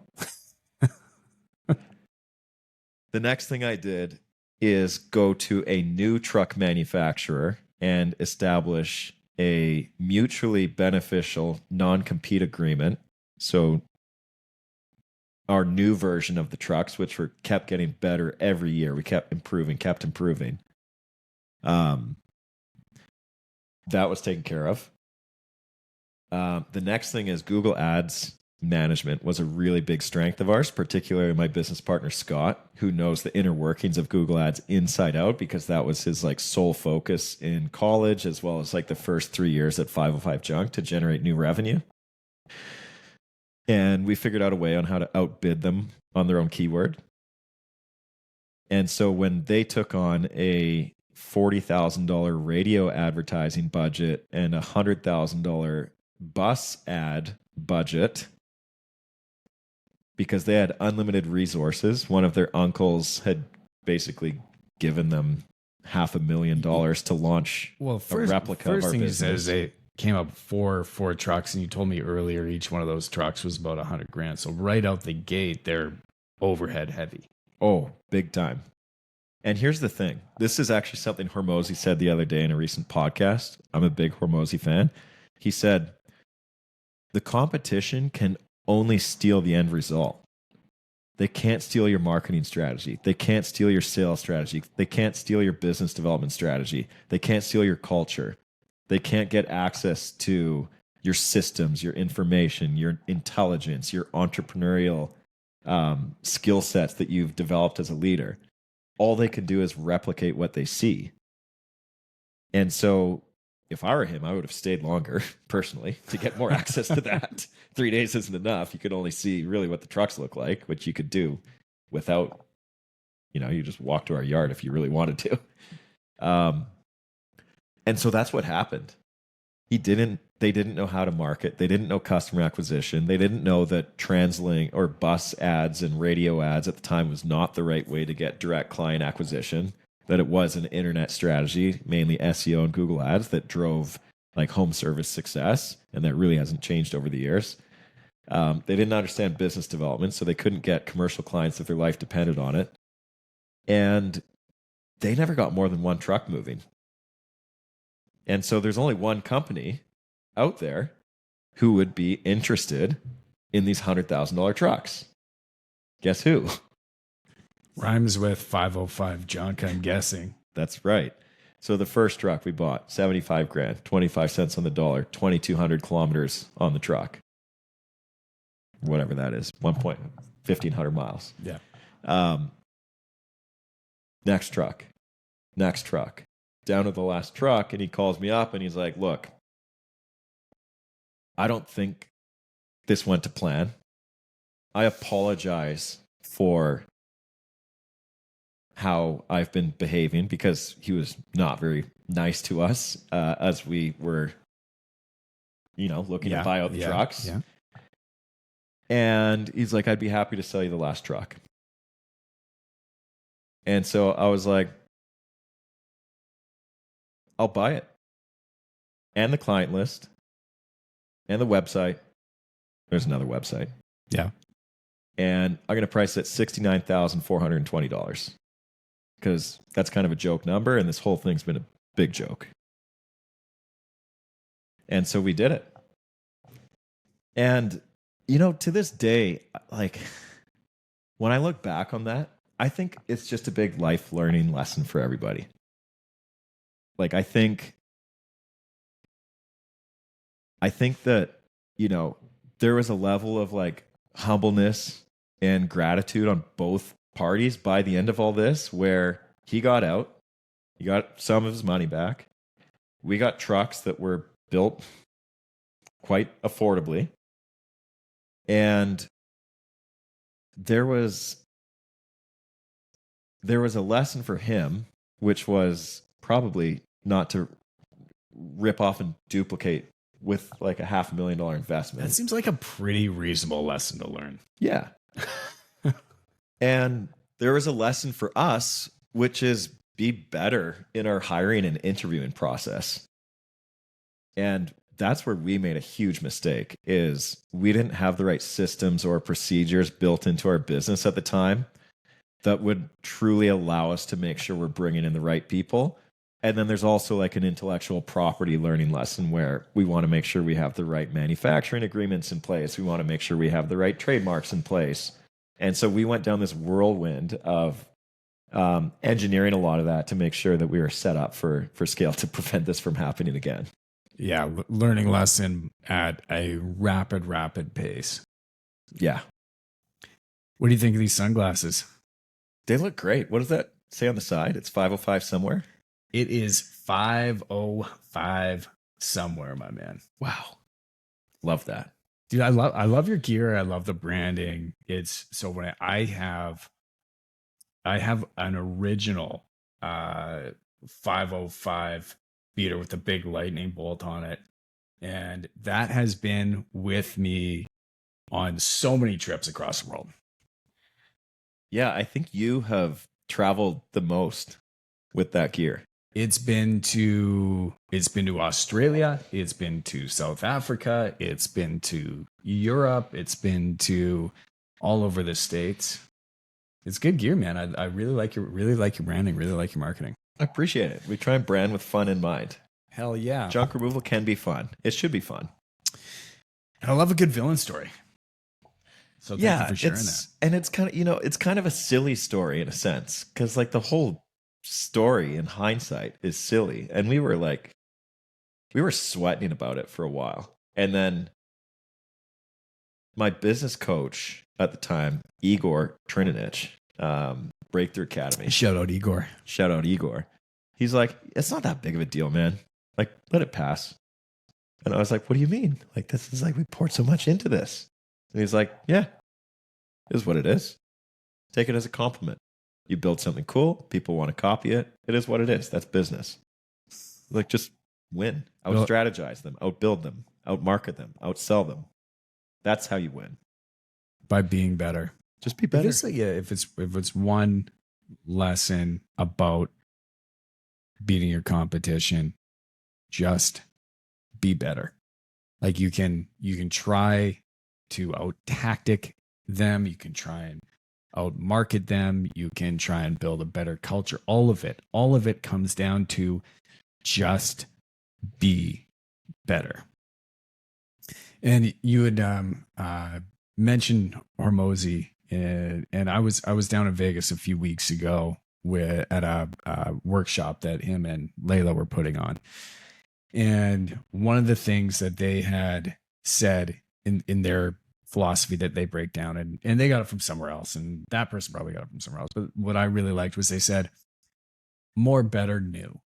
The next thing I did is go to a new truck manufacturer and establish a mutually beneficial non-compete agreement. So our new version of the trucks, which were kept getting better every year, we kept improving. That was taken care of. The next thing is Google Ads management was a really big strength of ours, particularly my business partner, Scott, who knows the inner workings of Google Ads inside out, because that was his like sole focus in college, as well as like the first 3 years at 505 Junk to generate new revenue. And we figured out a way on how to outbid them on their own keyword. And so when they took on a $40,000 radio advertising budget and a $100,000 bus ad budget, because they had unlimited resources, one of their uncles had basically given them $500,000 to launch a replica of our thing business. You said is they came up four trucks, and you told me earlier each one of those trucks was about $100,000. So right out the gate, they're overhead heavy. Oh, big time. And here's the thing. This is actually something Hormozy said the other day in a recent podcast. I'm a big Hormozy fan. He said, the competition can only steal the end result. They can't steal your marketing strategy. They can't steal your sales strategy. They can't steal your business development strategy. They can't steal your culture. They can't get access to your systems, your information, your intelligence, your entrepreneurial skill sets that you've developed as a leader. All they can do is replicate what they see. And so if I were him, I would have stayed longer personally to get more access to that. 3 days isn't enough. You could only see really what the trucks look like, which you could do without, you just walk to our yard if you really wanted to. And so that's what happened. They didn't know how to market. They didn't know customer acquisition. They didn't know that translating or bus ads and radio ads at the time was not the right way to get direct client acquisition, that it was an internet strategy, mainly SEO and Google Ads, that drove like home service success. And that really hasn't changed over the years. They didn't understand business development, so they couldn't get commercial clients if their life depended on it. And they never got more than one truck moving. And so there's only one company out there who would be interested in these $100,000 trucks. Guess who? Rhymes with 505 Junk, I'm guessing. That's right. So the first truck we bought, $75,000, 25 cents on the dollar, 2,200 kilometers on the truck. Whatever that is, 1,500 miles. Yeah. Next truck. Down to the last truck, and he calls me up and he's like, look, I don't think this went to plan. I apologize for how I've been behaving, because he was not very nice to us as we were, looking to buy out the trucks. Yeah. And he's like, I'd be happy to sell you the last truck. And so I was like, I'll buy it. And the client list. And the website. There's another website. Yeah. And I'm going to price it at $69,420. Because that's kind of a joke number, and this whole thing's been a big joke. And so we did it. And, to this day, like, when I look back on that, I think it's just a big life learning lesson for everybody. Like, I think that, there was a level of like humbleness and gratitude on both parties by the end of all this, where he got out, he got some of his money back. We got trucks that were built quite affordably. And there was a lesson for him, which was probably not to rip off and duplicate with like a $500,000 investment. That seems like a pretty reasonable lesson to learn. Yeah. And there was a lesson for us, which is be better in our hiring and interviewing process. And that's where we made a huge mistake, is we didn't have the right systems or procedures built into our business at the time that would truly allow us to make sure we're bringing in the right people And then there's also like an intellectual property learning lesson where we want to make sure we have the right manufacturing agreements in place. We want to make sure we have the right trademarks in place. And so we went down this whirlwind of engineering a lot of that to make sure that we were set up for scale to prevent this from happening again. Yeah, learning lesson at a rapid pace. Yeah. What do you think of these sunglasses? They look great. What does that say on the side? It's 505 somewhere? It is 505 somewhere, my man. Wow. Love that. Dude, I love your gear. I love the branding. It's so when I have an original 505 beater with a big lightning bolt on it. And that has been with me on so many trips across the world. Yeah, I think you have traveled the most with that gear. It's been to Australia, it's been to South Africa, it's been to Europe, it's been to all over the States. It's good gear, man. I really like your branding, really like your marketing. I appreciate it. We try and brand with fun in mind. Hell yeah. Junk removal can be fun. It should be fun. And I love a good villain story. So thank you for sharing that. And it's kind of, it's kind of a silly story in a sense, because like the whole story in hindsight is silly. And we were sweating about it for a while. And then my business coach at the time, Igor Trininich, Breakthrough Academy. Shout out Igor. He's like, it's not that big of a deal, man. Like, let it pass. And I was like, what do you mean? Like, this is like, we poured so much into this. And he's like, yeah, it is what it is. Take it as a compliment. You build something cool. People want to copy it. It is what it is. That's business. Like, just win. Out-strategize them. Out-build them. Out-market them. Outsell them. That's how you win. By being better. Just be better. If it's one lesson about beating your competition, just be better. Like you can try to out tactic them, you can try and out market them, you can try and build a better culture. All of it comes down to just be better. And you had mentioned Hormozy, and I was down in Vegas a few weeks ago at a workshop that him and Layla were putting on. And one of the things that they had said in their philosophy that they break down, and they got it from somewhere else, and that person probably got it from somewhere else, but what I really liked was they said, more, better, new.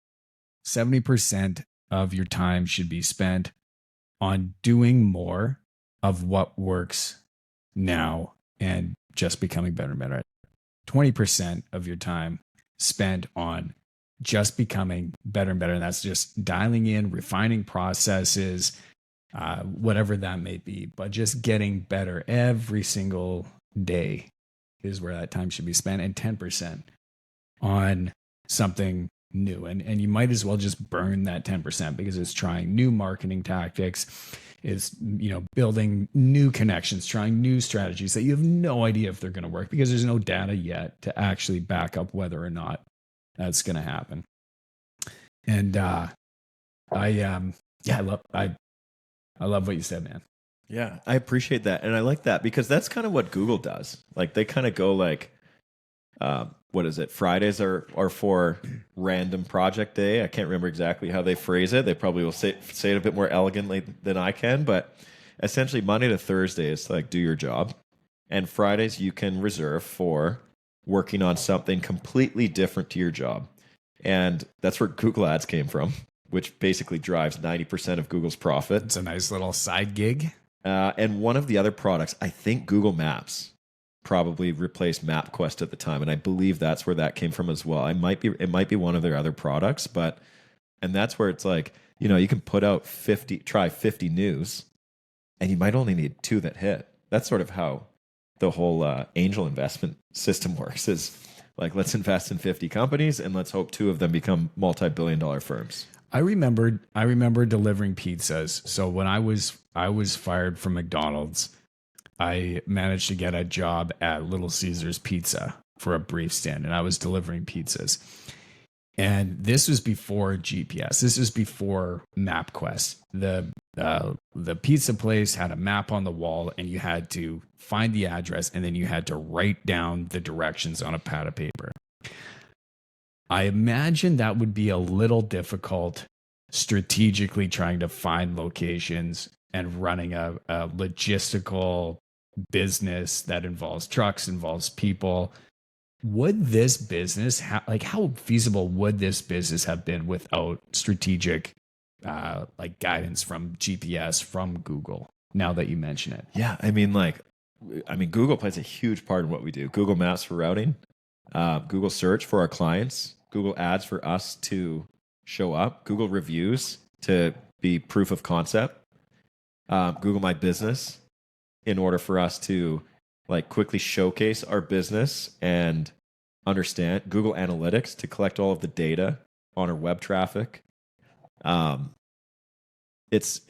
70% of your time should be spent on doing more of what works now and just becoming better and better at it. 20% of your time spent on just becoming better and better. And that's just dialing in, refining processes, whatever that may be, but just getting better every single day is where that time should be spent. And 10% on something new. And you might as well just burn that 10% because it's trying new marketing tactics. It's, building new connections, trying new strategies that you have no idea if they're going to work because there's no data yet to actually back up whether or not that's going to happen. And I love what you said, man. Yeah, I appreciate that. And I like that because that's kind of what Google does. Like they kind of go like, what is it? Fridays are for random project day. I can't remember exactly how they phrase it. They probably will say it a bit more elegantly than I can. But essentially Monday to Thursday is like do your job. And Fridays you can reserve for working on something completely different to your job. And that's where Google Ads came from, which basically drives 90% of Google's profit. It's a nice little side gig. And one of the other products, I think Google Maps probably replaced MapQuest at the time. And I believe that's where that came from as well. It might be one of their other products, and that's where it's like, you can put out 50 news and you might only need 2 that hit. That's sort of how the whole angel investment system works is like, let's invest in 50 companies and let's hope 2 of them become multi-billion-dollar firms. I remember delivering pizzas. So when I was fired from McDonald's, I managed to get a job at Little Caesars Pizza for a brief stint, and I was delivering pizzas. And this was before GPS. This was before MapQuest. The pizza place had a map on the wall, and you had to find the address, and then you had to write down the directions on a pad of paper. I imagine that would be a little difficult strategically trying to find locations and running a logistical business that involves trucks, involves people. Would this business like how feasible would this business have been without strategic like guidance from GPS, from Google, now that you mention it? Yeah, I mean, Google plays a huge part in what we do. Google Maps for routing, Google Search for our clients, Google Ads for us to show up, Google Reviews to be proof of concept, Google My Business in order for us to like quickly showcase our business and understand, Google Analytics to collect all of the data on our web traffic. It's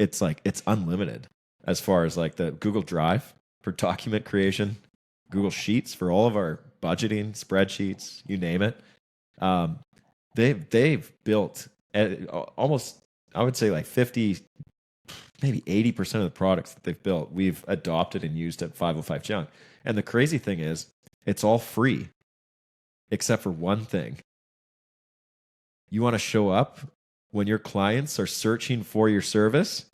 unlimited as far as like the Google Drive for document creation, Google Sheets for all of our budgeting, spreadsheets, you name it. They've built almost, I would say like 50, maybe 80% of the products that they've built, we've adopted and used at 505 Junk. And the crazy thing is, it's all free, except for one thing. You want to show up when your clients are searching for your service?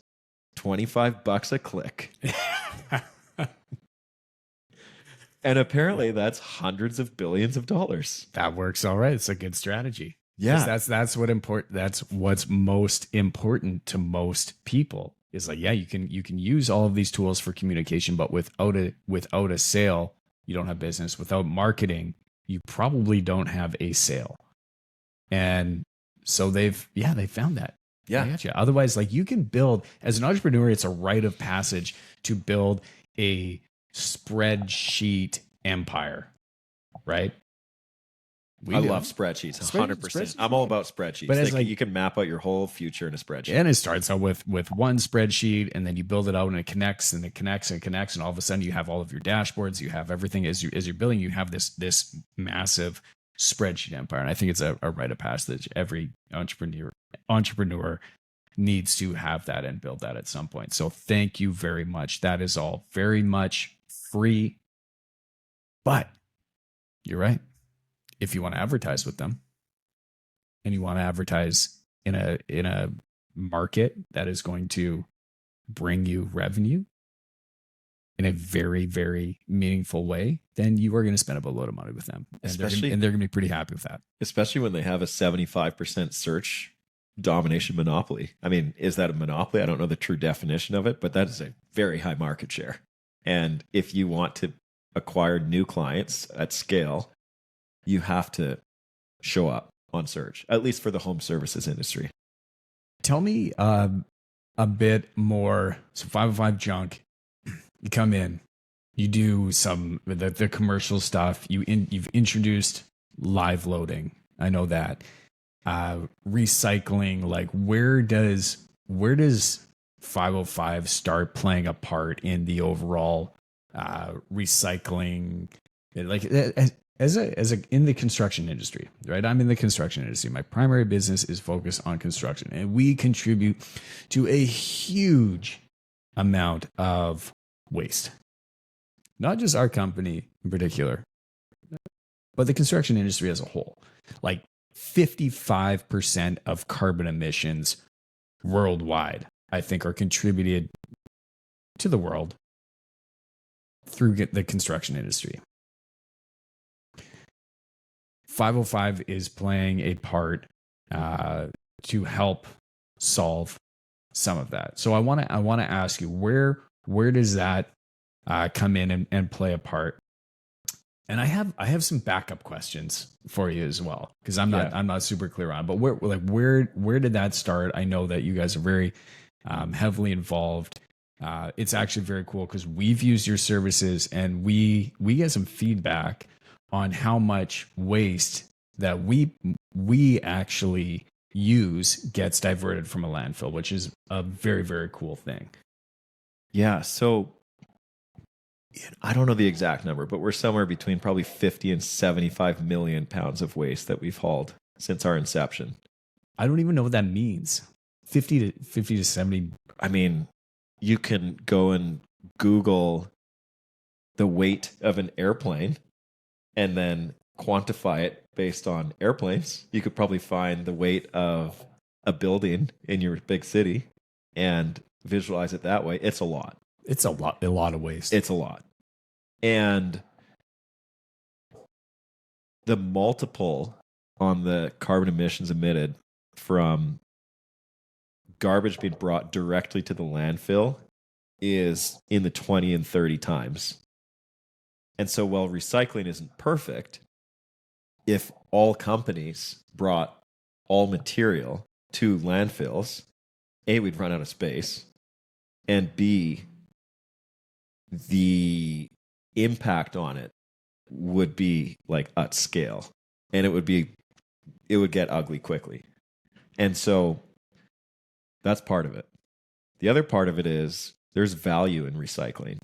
$25 a click. And apparently that's hundreds of billions of dollars. That works all right. It's a good strategy. Yeah. That's what's most important to most people. Is like, yeah, you can use all of these tools for communication, but without a sale, you don't have business. Without marketing, you probably don't have a sale. And so they found that. Yeah. I gotcha. Otherwise, like, you can build, as an entrepreneur, it's a rite of passage to build a spreadsheet empire, right? I love spreadsheets, 100%. I'm all about spreadsheets. But like, you can map out your whole future in a spreadsheet. And it starts out with one spreadsheet, and then you build it out, and it connects, and it connects, and it connects, and all of a sudden you have all of your dashboards, you have everything as you're building. You have this massive spreadsheet empire, and I think it's a rite of passage. Every entrepreneur needs to have that and build that at some point. So thank you very much. That is all very much free, but you're right. If you want to advertise with them, and you want to advertise in a market that is going to bring you revenue in a very, very meaningful way, then you are going to spend a load of money with them. And they're going to be pretty happy with that. Especially when they have a 75% search domination monopoly. I mean, is that a monopoly? I don't know the true definition of it, but that is a very high market share. And if you want to acquire new clients at scale, you have to show up on search, at least for the home services industry. Tell me a bit more. So 505 Junk, you come in, you do some the commercial stuff. You've introduced live loading. I know that. Recycling, like where does 505 start playing a part in the overall recycling? Like as in the construction industry, right? I'm in the construction industry. My primary business is focused on construction, and we contribute to a huge amount of waste. Not just our company in particular, but the construction industry as a whole. Like 55% of carbon emissions worldwide, I think, are contributed to the world through the construction industry. 505 is playing a part to help solve some of that. So I want to ask you, where does that come in and play a part? And I have some backup questions for you as well, because I'm not super clear on. But where did that start? I know that you guys are very heavily involved. It's actually very cool because we've used your services, and we get some feedback on how much waste that we actually use gets diverted from a landfill, which is a very, very cool thing. Yeah. So I don't know the exact number, but we're somewhere between probably 50 and 75 million pounds of waste that we've hauled since our inception. I don't even know what that means. 50 to 70. I mean, you can go and Google the weight of an airplane and then quantify it based on airplanes. You could probably find the weight of a building in your big city and visualize it that way. It's a lot. It's a lot of waste. It's a lot. And the multiple on the carbon emissions emitted from garbage being brought directly to the landfill is in the 20 and 30 times. And so while recycling isn't perfect, if all companies brought all material to landfills, A, we'd run out of space, and B, the impact on it would be like at scale, and it would get ugly quickly. And so that's part of it. The other part of it is there's value in recycling,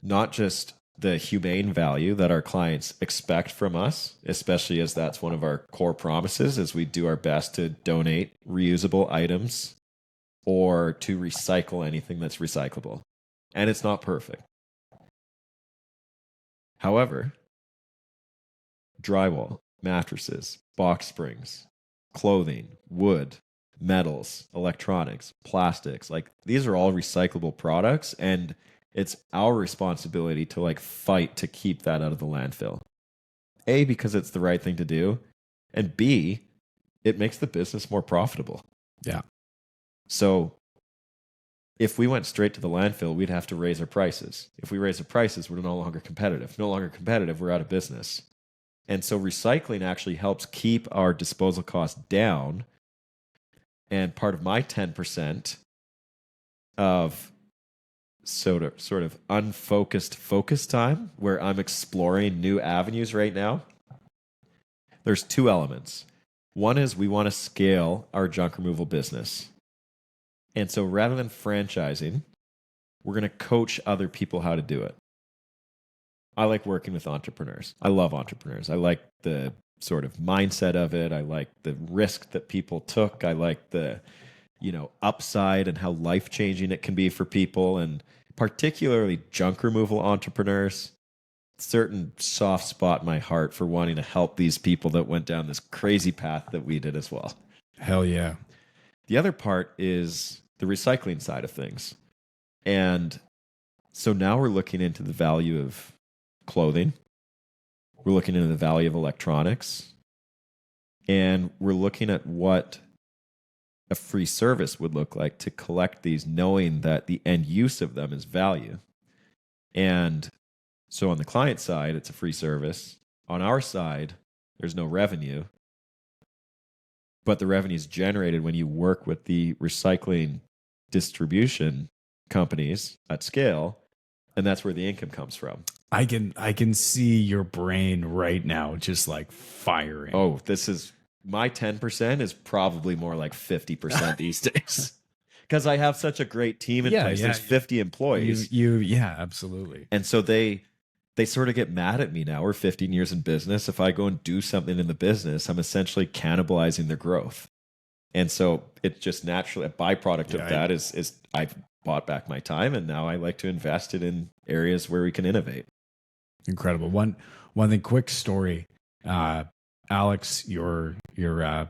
not just the humane value that our clients expect from us, especially as that's one of our core promises, as we do our best to donate reusable items or to recycle anything that's recyclable. And it's not perfect. However, drywall, mattresses, box springs, clothing, wood, metals, electronics, plastics, like these are all recyclable products, and it's our responsibility to like fight to keep that out of the landfill. A, because it's the right thing to do, and B, it makes the business more profitable. Yeah. So if we went straight to the landfill, we'd have to raise our prices. If we raise our prices, we're no longer competitive. No longer competitive, we're out of business. And so recycling actually helps keep our disposal costs down. And part of my 10% of sort of unfocused focus time, where I'm exploring new avenues right now, there's two elements. One is we want to scale our junk removal business. And so rather than franchising, we're going to coach other people how to do it. I like working with entrepreneurs. I love entrepreneurs. I like the sort of mindset of it. I like the risk that people took. I like the, upside and how life-changing it can be for people, and particularly junk removal entrepreneurs. Certain soft spot in my heart for wanting to help these people that went down this crazy path that we did as well. Hell yeah. The other part is the recycling side of things. And so now we're looking into the value of clothing. We're looking into the value of electronics. And we're looking at what a free service would look like to collect these, knowing that the end use of them is value. And so on the client side, it's a free service. On our side, there's no revenue. But the revenue is generated when you work with the recycling distribution companies at scale, and that's where the income comes from. I can see your brain right now just like firing. Oh, this is my 10% is probably more like 50% these days. Because I have such a great team in place. There's 50 employees. Yeah, absolutely. And so they sort of get mad at me now. We're 15 years in business. If I go and do something in the business, I'm essentially cannibalizing their growth. And so it's just naturally a byproduct of that is I've bought back my time, and now I like to invest it in areas where we can innovate. Incredible. One thing, quick story. Alex, your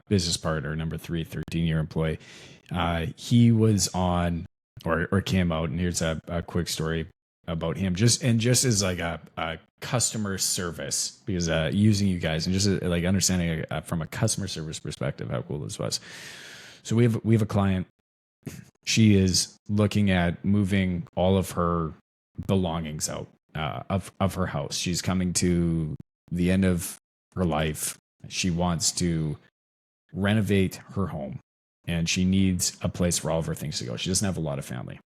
business partner, number 3, 13-year employee, he was on or came out, and here's a quick story about him, just as like a customer service, because using you guys and just like understanding from a customer service perspective how cool this was. So we have a client. She is looking at moving all of her belongings out of her house. She's coming to the end of her life. She wants to renovate her home, and she needs a place for all of her things to go. She doesn't have a lot of family.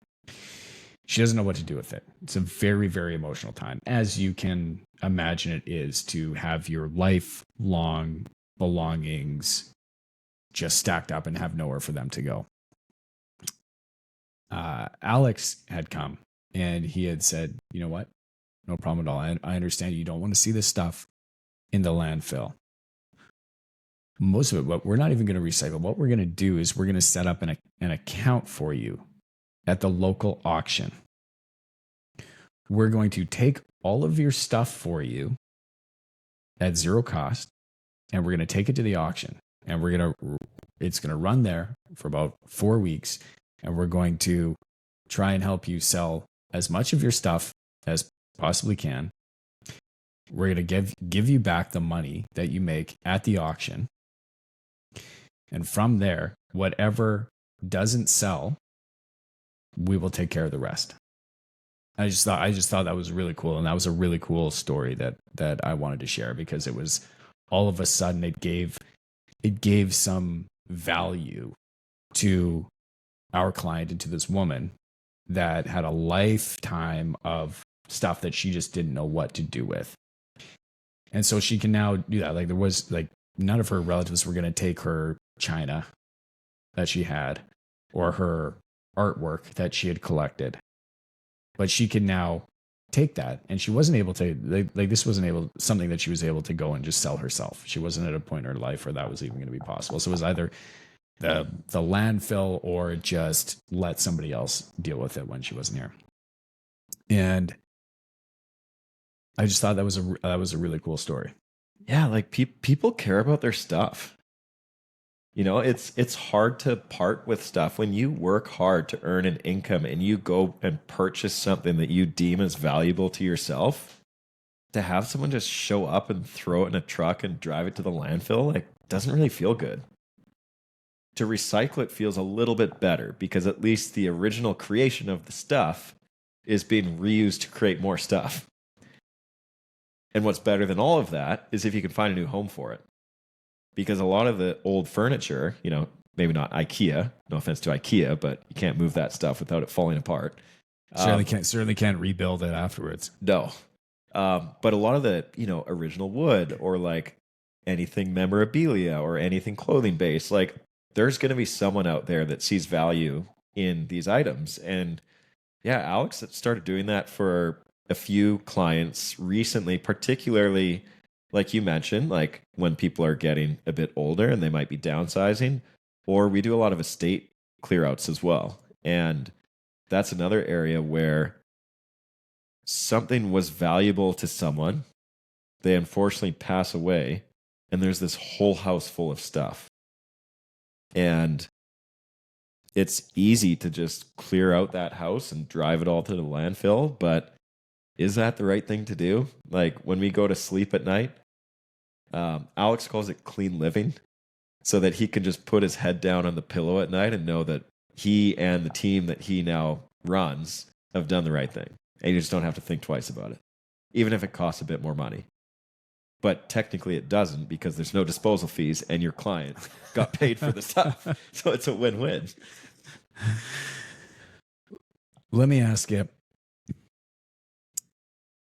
She doesn't know what to do with it. It's a very, very emotional time, as you can imagine it is, to have your lifelong belongings just stacked up and have nowhere for them to go. Alex had come, and he had said, you know what? No problem at all. I understand you don't want to see this stuff in the landfill. most of it, what we're not even going to recycle. What we're going to do is we're going to set up an account for you at the local auction. We're going to take all of your stuff for you at zero cost, and we're going to take it to the auction, and it's going to run there for about 4 weeks, and we're going to try and help you sell as much of your stuff as possibly can. We're going to give you back the money that you make at the auction. And from there, whatever doesn't sell, we will take care of the rest. I just thought that was really cool. And that was a really cool story that I wanted to share, because it was all of a sudden it gave some value to our client and to this woman that had a lifetime of stuff that she just didn't know what to do with. And so she can now do that. Like, there was like none of her relatives were going to take her china that she had or her artwork that she had collected. But she can now take that, and she wasn't able to, like this wasn't something that she was able to go and just sell herself. She wasn't at a point in her life where that was even going to be possible. So it was either the landfill or just let somebody else deal with it when she wasn't here. And I just thought that was a really cool story. Yeah, like people care about their stuff. You know, it's hard to part with stuff when you work hard to earn an income and you go and purchase something that you deem as valuable to yourself. To have someone just show up and throw it in a truck and drive it to the landfill, like, doesn't really feel good. To recycle it feels a little bit better, because at least the original creation of the stuff is being reused to create more stuff. And what's better than all of that is if you can find a new home for it. Because a lot of the old furniture, you know, maybe not IKEA, no offense to IKEA, but you can't move that stuff without it falling apart. Certainly can't rebuild it afterwards. No. But a lot of the, you know, original wood, or like anything memorabilia or anything clothing based, like, there's going to be someone out there that sees value in these items. And yeah, Alex started doing that for a few clients recently, particularly, like you mentioned, like when people are getting a bit older and they might be downsizing, or we do a lot of estate clear outs as well. And that's another area where something was valuable to someone, they unfortunately pass away, and there's this whole house full of stuff. And it's easy to just clear out that house and drive it all to the landfill, but is that the right thing to do? Like, when we go to sleep at night, Alex calls it clean living, so that he can just put his head down on the pillow at night and know that he and the team that he now runs have done the right thing. And you just don't have to think twice about it, even if it costs a bit more money. But technically it doesn't, because there's no disposal fees and your client got paid for the stuff. So it's a win-win. Let me ask you,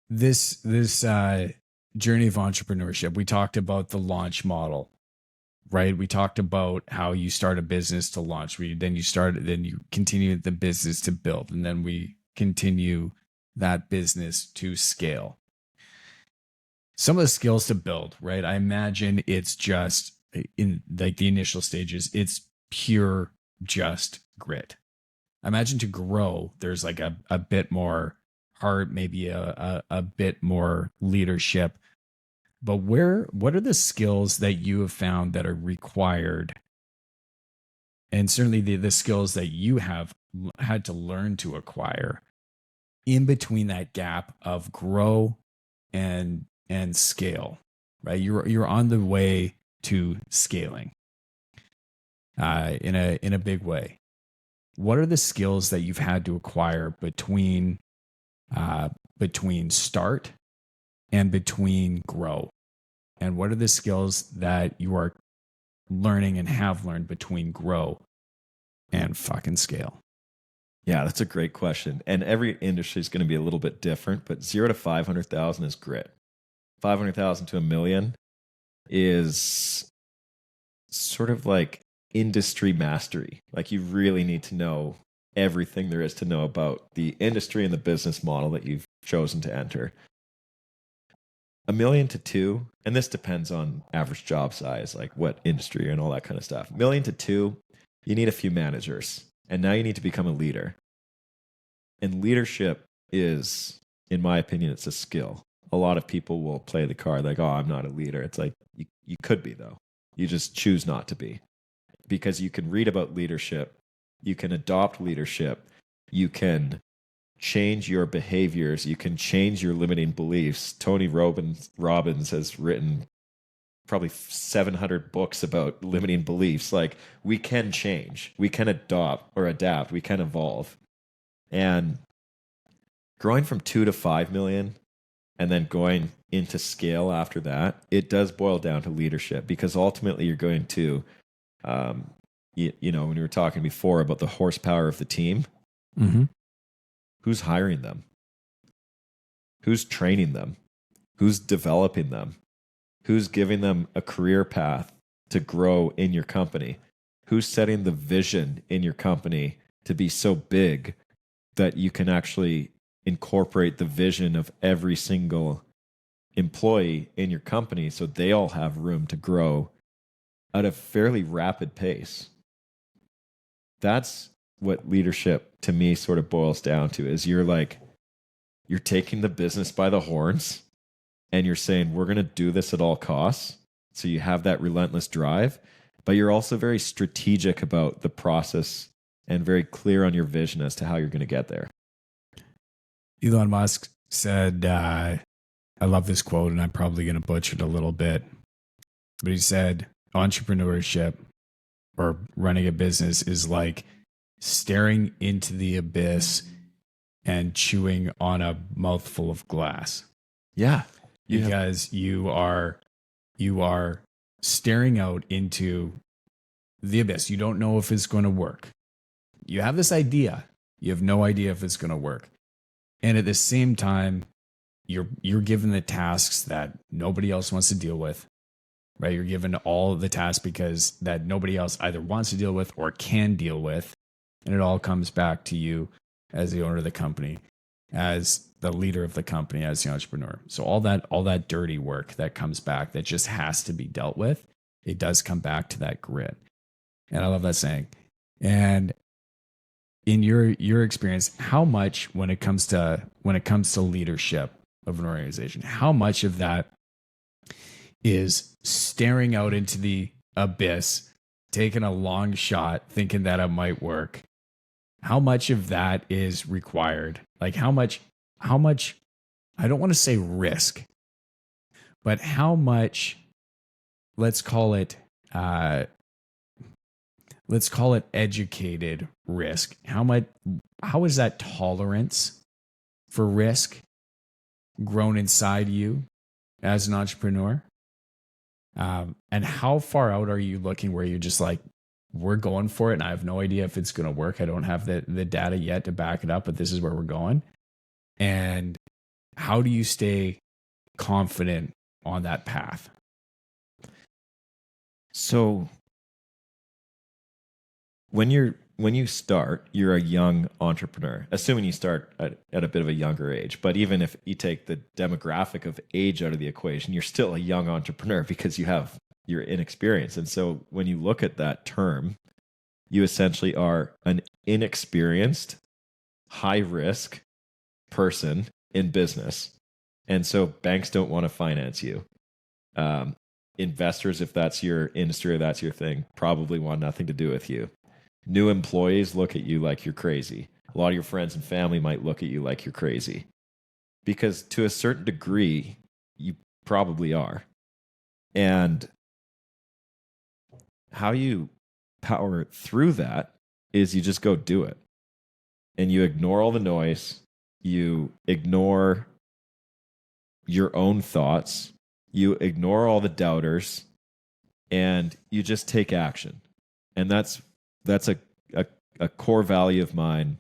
this journey of entrepreneurship, we talked about the launch model, right? We talked about how you start a business to launch, then you continue the business to build, and then we continue that business to scale. Some of the skills to build, right? I imagine it's just in like the initial stages, it's pure just grit. I imagine to grow, there's like a bit more heart, maybe a bit more leadership. But what are the skills that you have found that are required, and certainly the skills that you have had to learn to acquire in between that gap of grow and scale, right? You're on the way to scaling in a big way. What are the skills that you've had to acquire between start and between grow? And what are the skills that you are learning and have learned between grow and fucking scale? Yeah, that's a great question. And every industry is going to be a little bit different, but 0 to 500,000 is grit. 500,000 to $1 million is sort of like industry mastery. Like, you really need to know everything there is to know about the industry and the business model that you've chosen to enter. $1 million to 2 million, and this depends on average job size, like what industry and all that kind of stuff. $1 million to 2 million, you need a few managers, and now you need to become a leader. And leadership is, in my opinion, it's a skill. A lot of people will play the card like, oh, I'm not a leader. It's like, you could be, though. You just choose not to be. Because you can read about leadership, you can adopt leadership, you can change your behaviors, you can change your limiting beliefs. Tony Robbins has written probably 700 books about limiting beliefs. Like, we can change, we can adopt or adapt, we can evolve. And growing from 2 to 5 million and then going into scale after that, it does boil down to leadership, because ultimately you're going to, you know, when we were talking before about the horsepower of the team, who's hiring them? Who's training them? Who's developing them? Who's giving them a career path to grow in your company? Who's setting the vision in your company to be so big that you can actually incorporate the vision of every single employee in your company so they all have room to grow at a fairly rapid pace? That's what leadership to me sort of boils down to, is you're taking the business by the horns and you're saying, we're going to do this at all costs. So you have that relentless drive, but you're also very strategic about the process and very clear on your vision as to how you're going to get there. Elon Musk said, I love this quote, and I'm probably going to butcher it a little bit, but he said, entrepreneurship or running a business is like staring into the abyss and chewing on a mouthful of glass. Yeah. Because you are staring out into the abyss. You don't know if it's going to work. You have this idea. You have no idea if it's going to work. And at the same time, you're given the tasks that nobody else wants to deal with. Right? You're given all of the tasks because that nobody else either wants to deal with or can deal with. And it all comes back to you as the owner of the company, as the leader of the company, as the entrepreneur. So all that dirty work that comes back, that just has to be dealt with, it does come back to that grit. And I love that saying. And in your experience, how much when it comes to leadership of an organization, how much of that is staring out into the abyss, taking a long shot, thinking that it might work? How much of that is required? Like how much, I don't want to say risk, but how much, let's call it educated risk. How is that tolerance for risk grown inside you as an entrepreneur? And how far out are you looking where you're just like, we're going for it and I have no idea if it's going to work. I don't have the data yet to back it up, but this is where we're going. And how do you stay confident on that path? So when you start, you're a young entrepreneur, assuming you start at a bit of a younger age. But even if you take the demographic of age out of the equation, you're still a young entrepreneur because you're inexperienced. And so when you look at that term, you essentially are an inexperienced, high risk person in business. And so banks don't want to finance you. Investors, if that's your industry or that's your thing, probably want nothing to do with you. New employees look at you like you're crazy. A lot of your friends and family might look at you like you're crazy, because to a certain degree, you probably are. And how you power through that is you just go do it. And you ignore all the noise. You ignore your own thoughts. You ignore all the doubters. And you just take action. And that's a core value of mine.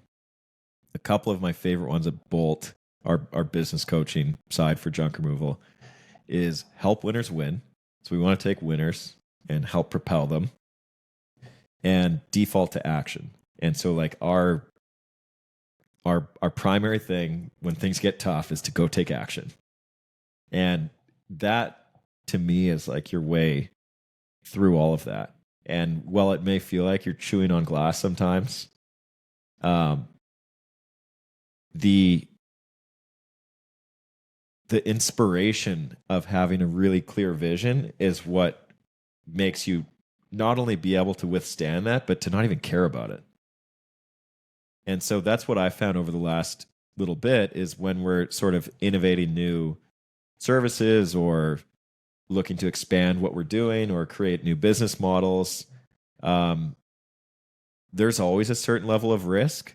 A couple of my favorite ones at BOLT, our business coaching side for junk removal, is help winners win. So we want to take winners and help propel them, and default to action. And so like our primary thing when things get tough is to go take action. And that to me is like your way through all of that. And while it may feel like you're chewing on glass sometimes, the inspiration of having a really clear vision is what makes you not only be able to withstand that, but to not even care about it. And so that's what I found over the last little bit is when we're sort of innovating new services or looking to expand what we're doing or create new business models, there's always a certain level of risk.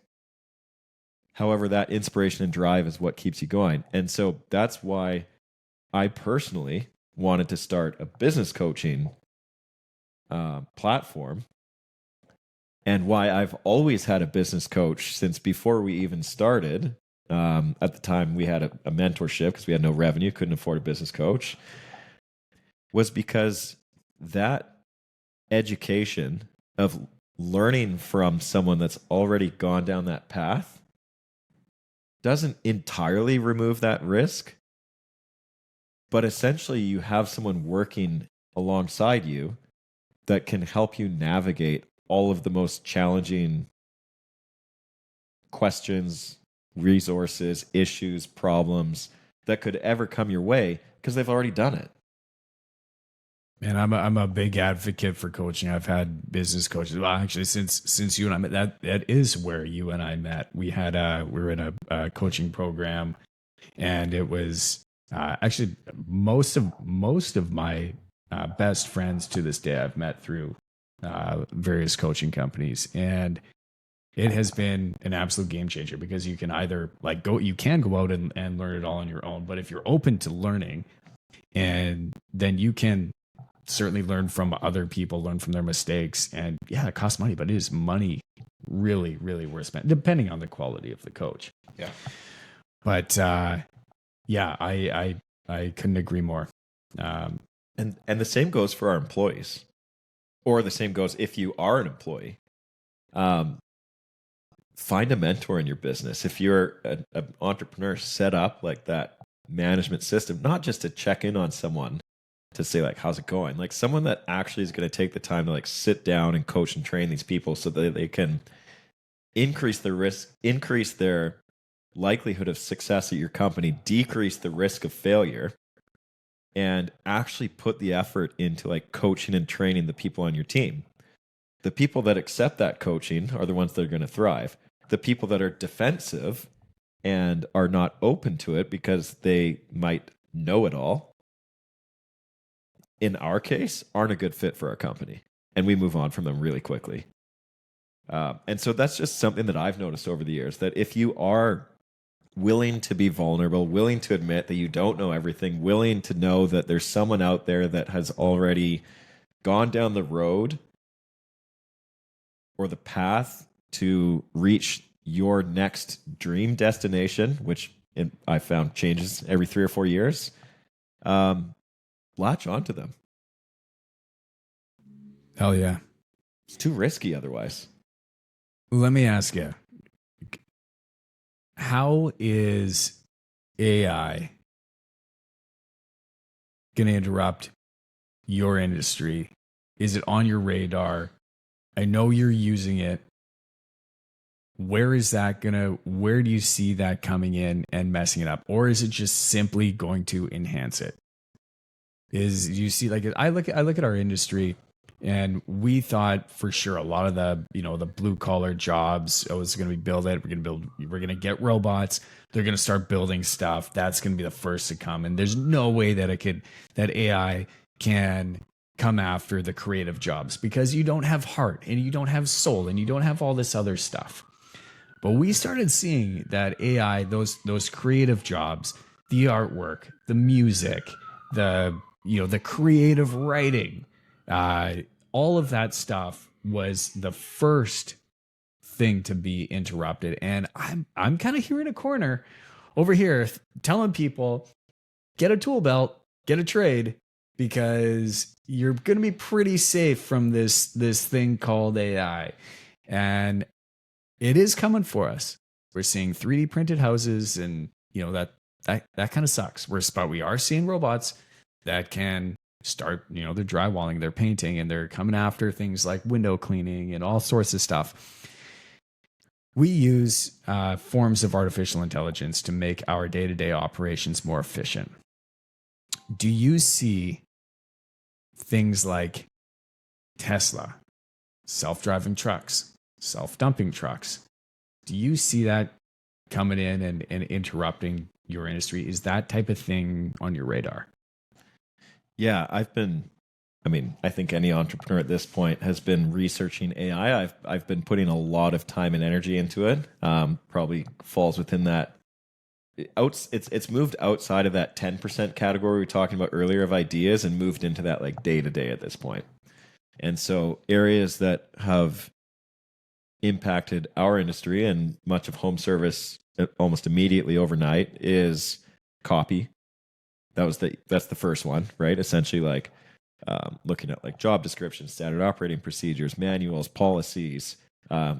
However, that inspiration and drive is what keeps you going. And so that's why I personally wanted to start a business coaching platform, and why I've always had a business coach since before we even started. At the time, we had a mentorship because we had no revenue, couldn't afford a business coach, was because that education of learning from someone that's already gone down that path doesn't entirely remove that risk, but essentially you have someone working alongside you that can help you navigate all of the most challenging questions, resources, issues, problems that could ever come your way because they've already done it. Man, I'm a big advocate for coaching. I've had business coaches. Well, actually, since you and I met, that is where you and I met. We were in a coaching program, and it was actually most of my best friends to this day I've met through various coaching companies, and it has been an absolute game changer because you can either you can go out and learn it all on your own, but if you're open to learning, and then you can certainly learn from other people, learn from their mistakes. And yeah, it costs money, but it is money really, really worth spending, depending on the quality of the coach. Yeah. But yeah, I couldn't agree more. And the same goes for our employees, or the same goes if you are an employee. Find a mentor in your business. If you're an entrepreneur, set up like that management system, not just to check in on someone to say like, how's it going? Like someone that actually is going to take the time to like sit down and coach and train these people so that they can increase their risk, increase their likelihood of success at your company, decrease the risk of failure, and actually put the effort into like coaching and training the people on your team. The people that accept that coaching are the ones that are going to thrive. The people that are defensive and are not open to it because they might know it all, in our case, aren't a good fit for our company. And we move on from them really quickly. And so that's just something that I've noticed over the years, that if you are willing to be vulnerable, willing to admit that you don't know everything, willing to know that there's someone out there that has already gone down the road or the path to reach your next dream destination, which I found changes every 3 or 4 years, latch onto them. Hell yeah. It's too risky otherwise. Let me ask you, how is AI going to interrupt your industry? Is it on your radar? I know you're using it. Where do you see that coming in and messing it up? Or is it just simply going to enhance it? Do you see, like, I look at our industry, and we thought for sure a lot of the blue collar jobs, it's going to be build it. We're going to get robots. They're going to start building stuff. That's going to be the first to come. And there's no way that AI can come after the creative jobs because you don't have heart and you don't have soul and you don't have all this other stuff. But we started seeing that AI, those creative jobs, the artwork, the music, the creative writing, all of that stuff was the first thing to be interrupted. And I'm kind of hearing a corner over here telling people, get a tool belt, get a trade, because you're going to be pretty safe from this thing called AI. And it is coming for us. We're seeing 3D printed houses, and that kind of sucks. We are seeing robots that can start, they're drywalling, they're painting, and they're coming after things like window cleaning and all sorts of stuff. We use forms of artificial intelligence to make our day-to-day operations more efficient. Do you see things like Tesla, self-driving trucks, self-dumping trucks? Do you see that coming in and interrupting your industry? Is that type of thing on your radar? Yeah, I think any entrepreneur at this point has been researching AI. I've been putting a lot of time and energy into it. Probably falls within that. It's moved outside of that 10% category we were talking about earlier of ideas and moved into that like day to day at this point. And so areas that have impacted our industry and much of home service almost immediately overnight is copy. That's the first one, right? Essentially, like looking at like job descriptions, standard operating procedures, manuals, policies,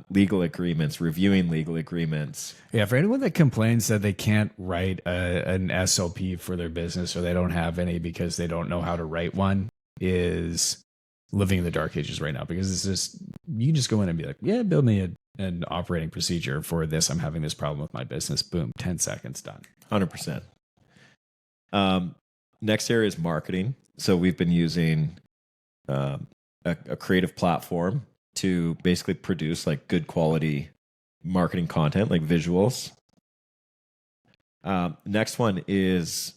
legal agreements, reviewing legal agreements. Yeah, for anyone that complains that they can't write an SOP for their business or they don't have any because they don't know how to write one, is living in the dark ages right now, because it's just, you just go in and be like, yeah, build me an operating procedure for this. I'm having this problem with my business. Boom, 10 seconds done. 100%. Next area is marketing. So we've been using a creative platform to basically produce like good quality marketing content, like visuals. Next one is,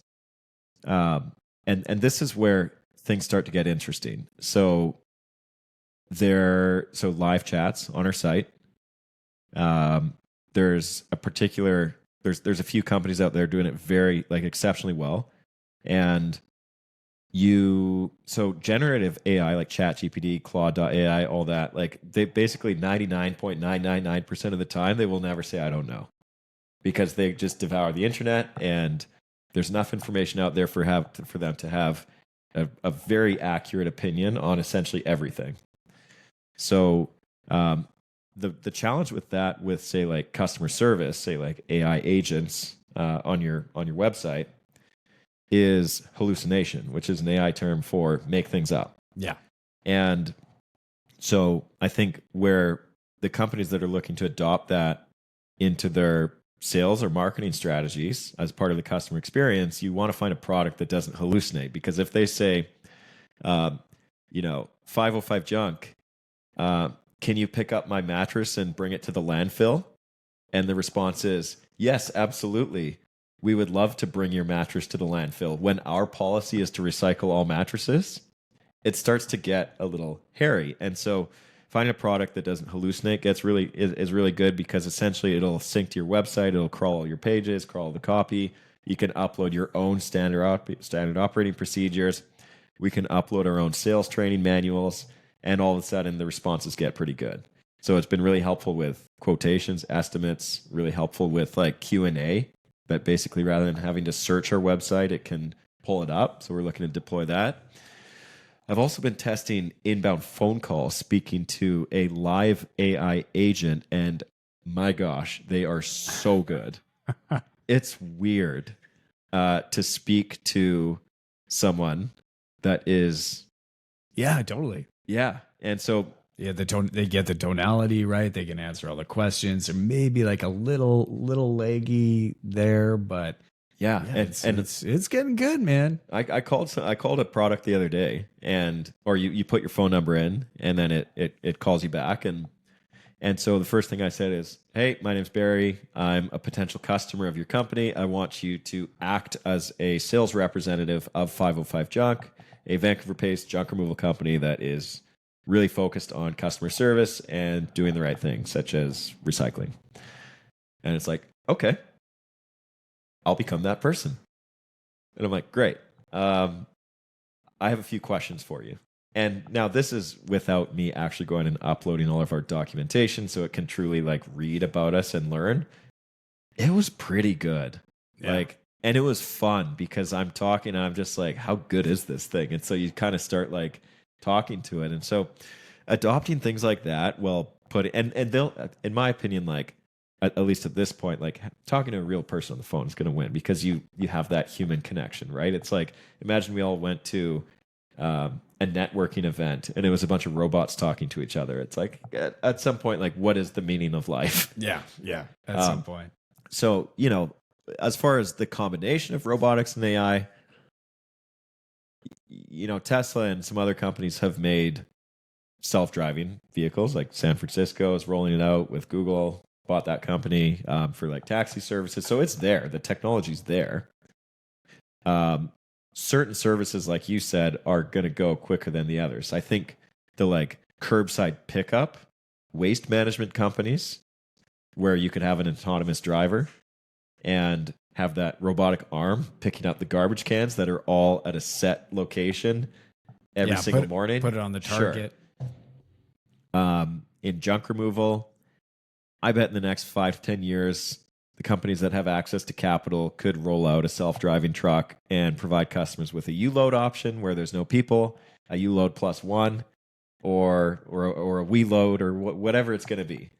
and this is where things start to get interesting. So live chats on our site. There's a few companies out there doing it very like exceptionally well. And generative AI like ChatGPT, Claude.ai, all that, like they basically 99.999% of the time they will never say I don't know, because they just devour the internet and there's enough information out there for them to have a very accurate opinion on essentially everything. So the challenge with that, with say like customer service, say like AI agents on your website, is hallucination, which is an AI term for make things up. Yeah. And so I think where the companies that are looking to adopt that into their sales or marketing strategies as part of the customer experience, you want to find a product that doesn't hallucinate. Because if they say, 505 junk, can you pick up my mattress and bring it to the landfill? And the response is, yes, absolutely. We would love to bring your mattress to the landfill. When our policy is to recycle all mattresses, it starts to get a little hairy. And so finding a product that doesn't hallucinate is really good, because essentially it'll sync to your website, it'll crawl all your pages, crawl the copy. You can upload your own standard operating procedures. We can upload our own sales training manuals, and all of a sudden the responses get pretty good. So it's been really helpful with quotations, estimates, really helpful with like Q&A, that basically rather than having to search our website, it can pull it up. So we're looking to deploy that. I've also been testing inbound phone calls, speaking to a live AI agent, and my gosh, they are so good. It's weird to speak to someone that is... Yeah, totally. Yeah. And so... Yeah, they get the tonality right. They can answer all the questions. Or maybe like a little leggy there, but yeah, it's getting good, man. I called a product the other day, or you put your phone number in, and then it calls you back, and so the first thing I said is, hey, my name's Barry. I'm a potential customer of your company. I want you to act as a sales representative of 505 Junk, a Vancouver-based junk removal company that is really focused on customer service and doing the right things, such as recycling. And it's like, okay, I'll become that person. And I'm like, great. I have a few questions for you. And now this is without me actually going and uploading all of our documentation so it can truly like read about us and learn. It was pretty good. Yeah. And it was fun because I'm talking and I'm just like, how good is this thing? And so you kind of start like talking to it. And so adopting things like that, they'll, in my opinion, like at least at this point, like talking to a real person on the phone is going to win because you have that human connection, right? It's like, imagine we all went to a networking event and it was a bunch of robots talking to each other. It's like at some point, like, what is the meaning of life? Yeah. At some point. So, as far as the combination of robotics and AI, Tesla and some other companies have made self-driving vehicles. Like San Francisco is rolling it out with Google, bought that company for like taxi services. So it's there. The technology's there. Certain services, like you said, are going to go quicker than the others. I think the like curbside pickup, waste management companies, where you could have an autonomous driver and have that robotic arm picking up the garbage cans that are all at a set location every single morning. Put it on the target. Sure. In junk removal, I bet in the next 5 to 10 years, the companies that have access to capital could roll out a self-driving truck and provide customers with a U-load option where there's no people, a U-load plus one, or a we-load, or whatever it's going to be.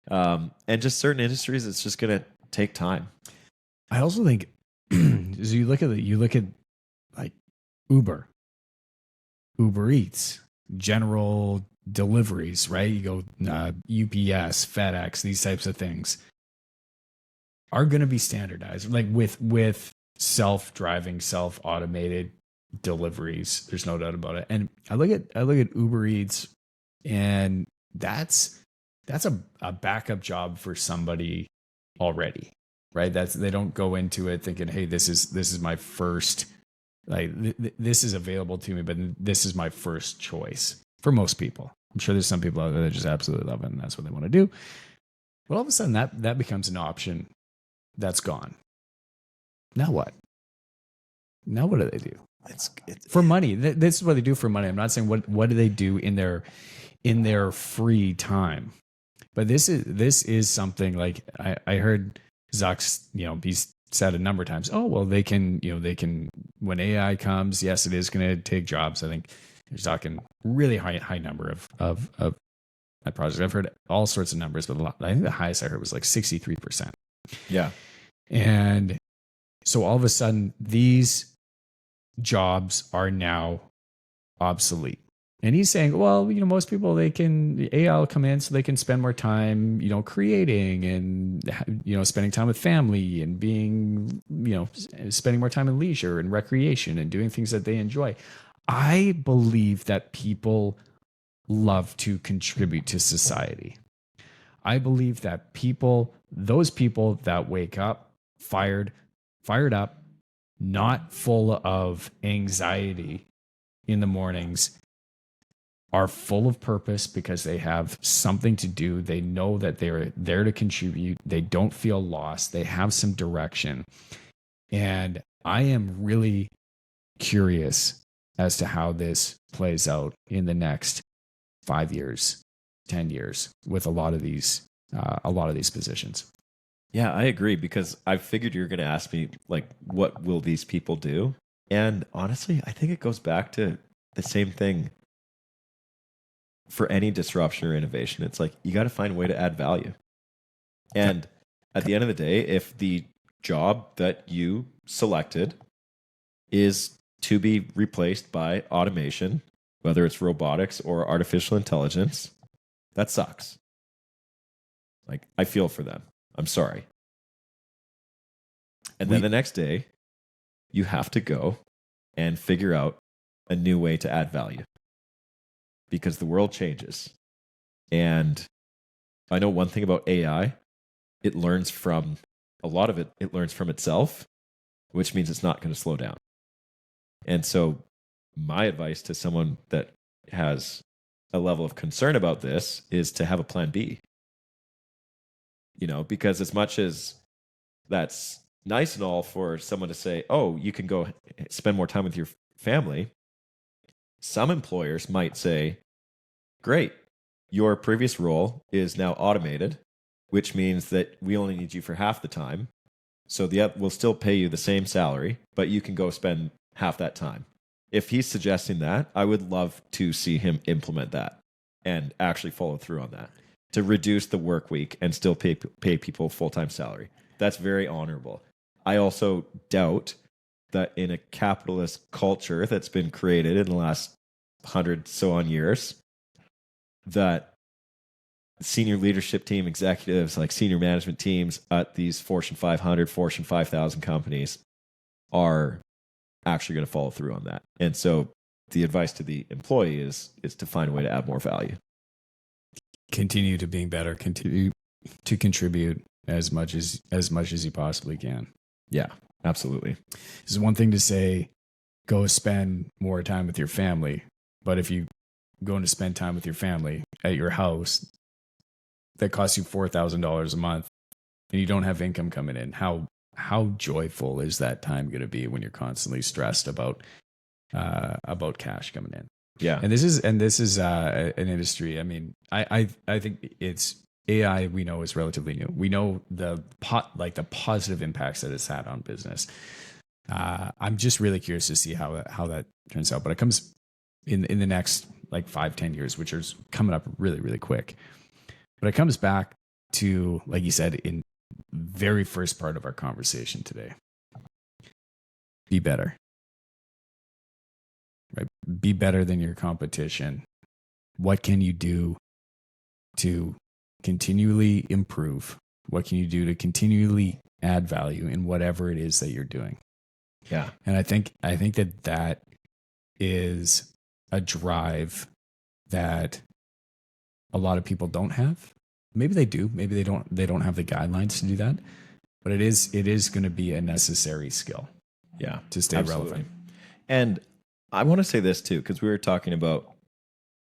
And just certain industries, it's just going to take time. I also think, as you look at like Uber Eats, general deliveries, right? You go UPS, FedEx, these types of things are going to be standardized, like with self-driving, self-automated deliveries. There's no doubt about it. And I look at Uber Eats, and that's a backup job for somebody already, right? They don't go into it thinking, hey, this is my first, like this is available to me, but this is my first choice for most people. I'm sure there's some people out there that just absolutely love it and that's what they want to do. But all of a sudden that becomes an option that's gone. Now what? Now what do they do? It's for money. This is what they do for money. I'm not saying what do they do in their free time. But this is something like I heard Zuck's, he's said a number of times, oh, well, they can, when AI comes, yes, it is going to take jobs. I think he's talking really high number of projects. I've heard all sorts of numbers, but I think the highest I heard was like 63%. Yeah. And so all of a sudden, these jobs are now obsolete. And he's saying, well, most people, AI will come in so they can spend more time, creating and, spending time with family and being, spending more time in leisure and recreation and doing things that they enjoy. I believe that people love to contribute to society. I believe that those people that wake up fired up, not full of anxiety in the mornings, are full of purpose because they have something to do. They know that they're there to contribute. They don't feel lost. They have some direction. And I am really curious as to how this plays out in the next 5 years, 10 years with a lot of these positions. Yeah, I agree, because I figured you were going to ask me, like, what will these people do? And honestly, I think it goes back to the same thing for any disruption or innovation. It's like, you got to find a way to add value. And at the end of the day, if the job that you selected is to be replaced by automation, whether it's robotics or artificial intelligence, that sucks. Like, I feel for them. I'm sorry. And then the next day, you have to go and figure out a new way to add value, because the world changes. And I know one thing about AI, it learns from itself, which means it's not going to slow down. And so my advice to someone that has a level of concern about this is to have a plan B. Because as much as that's nice and all for someone to say, oh, you can go spend more time with your family, some employers might say, great, your previous role is now automated, which means that we only need you for half the time. So we'll still pay you the same salary, but you can go spend half that time. If he's suggesting that, I would love to see him implement that and actually follow through on that. to reduce the work week and still pay people full-time salary. That's very honorable. I also doubt that in a capitalist culture that's been created in the last 100 so on years, that senior leadership team executives, like senior management teams at these Fortune 500, Fortune 5,000 companies are actually going to follow through on that. And so the advice to the employee is to find a way to add more value. Continue to being better, continue to contribute as much as you possibly can. Yeah, absolutely. It's one thing to say, go spend more time with your family. But if you going to spend time with your family at your house that costs you $4,000 a month and you don't have income coming in, how joyful is that time going to be when you're constantly stressed about cash coming in? Yeah. And this is an industry. I mean, I think it's AI. We know is relatively new. We know the positive impacts that it's had on business. I'm just really curious to see how that turns out. But it comes in the next like 5-10 years, which is coming up really, really quick. But it comes back to, like you said, in very first part of our conversation today. Be better. Right? Be better than your competition. What can you do to continually improve? What can you do to continually add value in whatever it is that you're doing? Yeah. And I think that is a drive that a lot of people don't have. Maybe they do. Maybe they don't have the guidelines to do that. But it is going to be a necessary skill. Yeah. To stay relevant. And I want to say this too, because we were talking about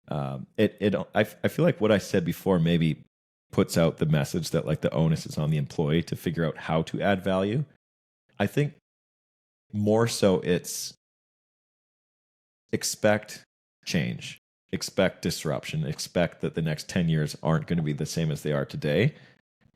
I feel like what I said before maybe puts out the message that like the onus is on the employee to figure out how to add value. I think more so it's expect change, expect disruption, expect that the next 10 years aren't going to be the same as they are today.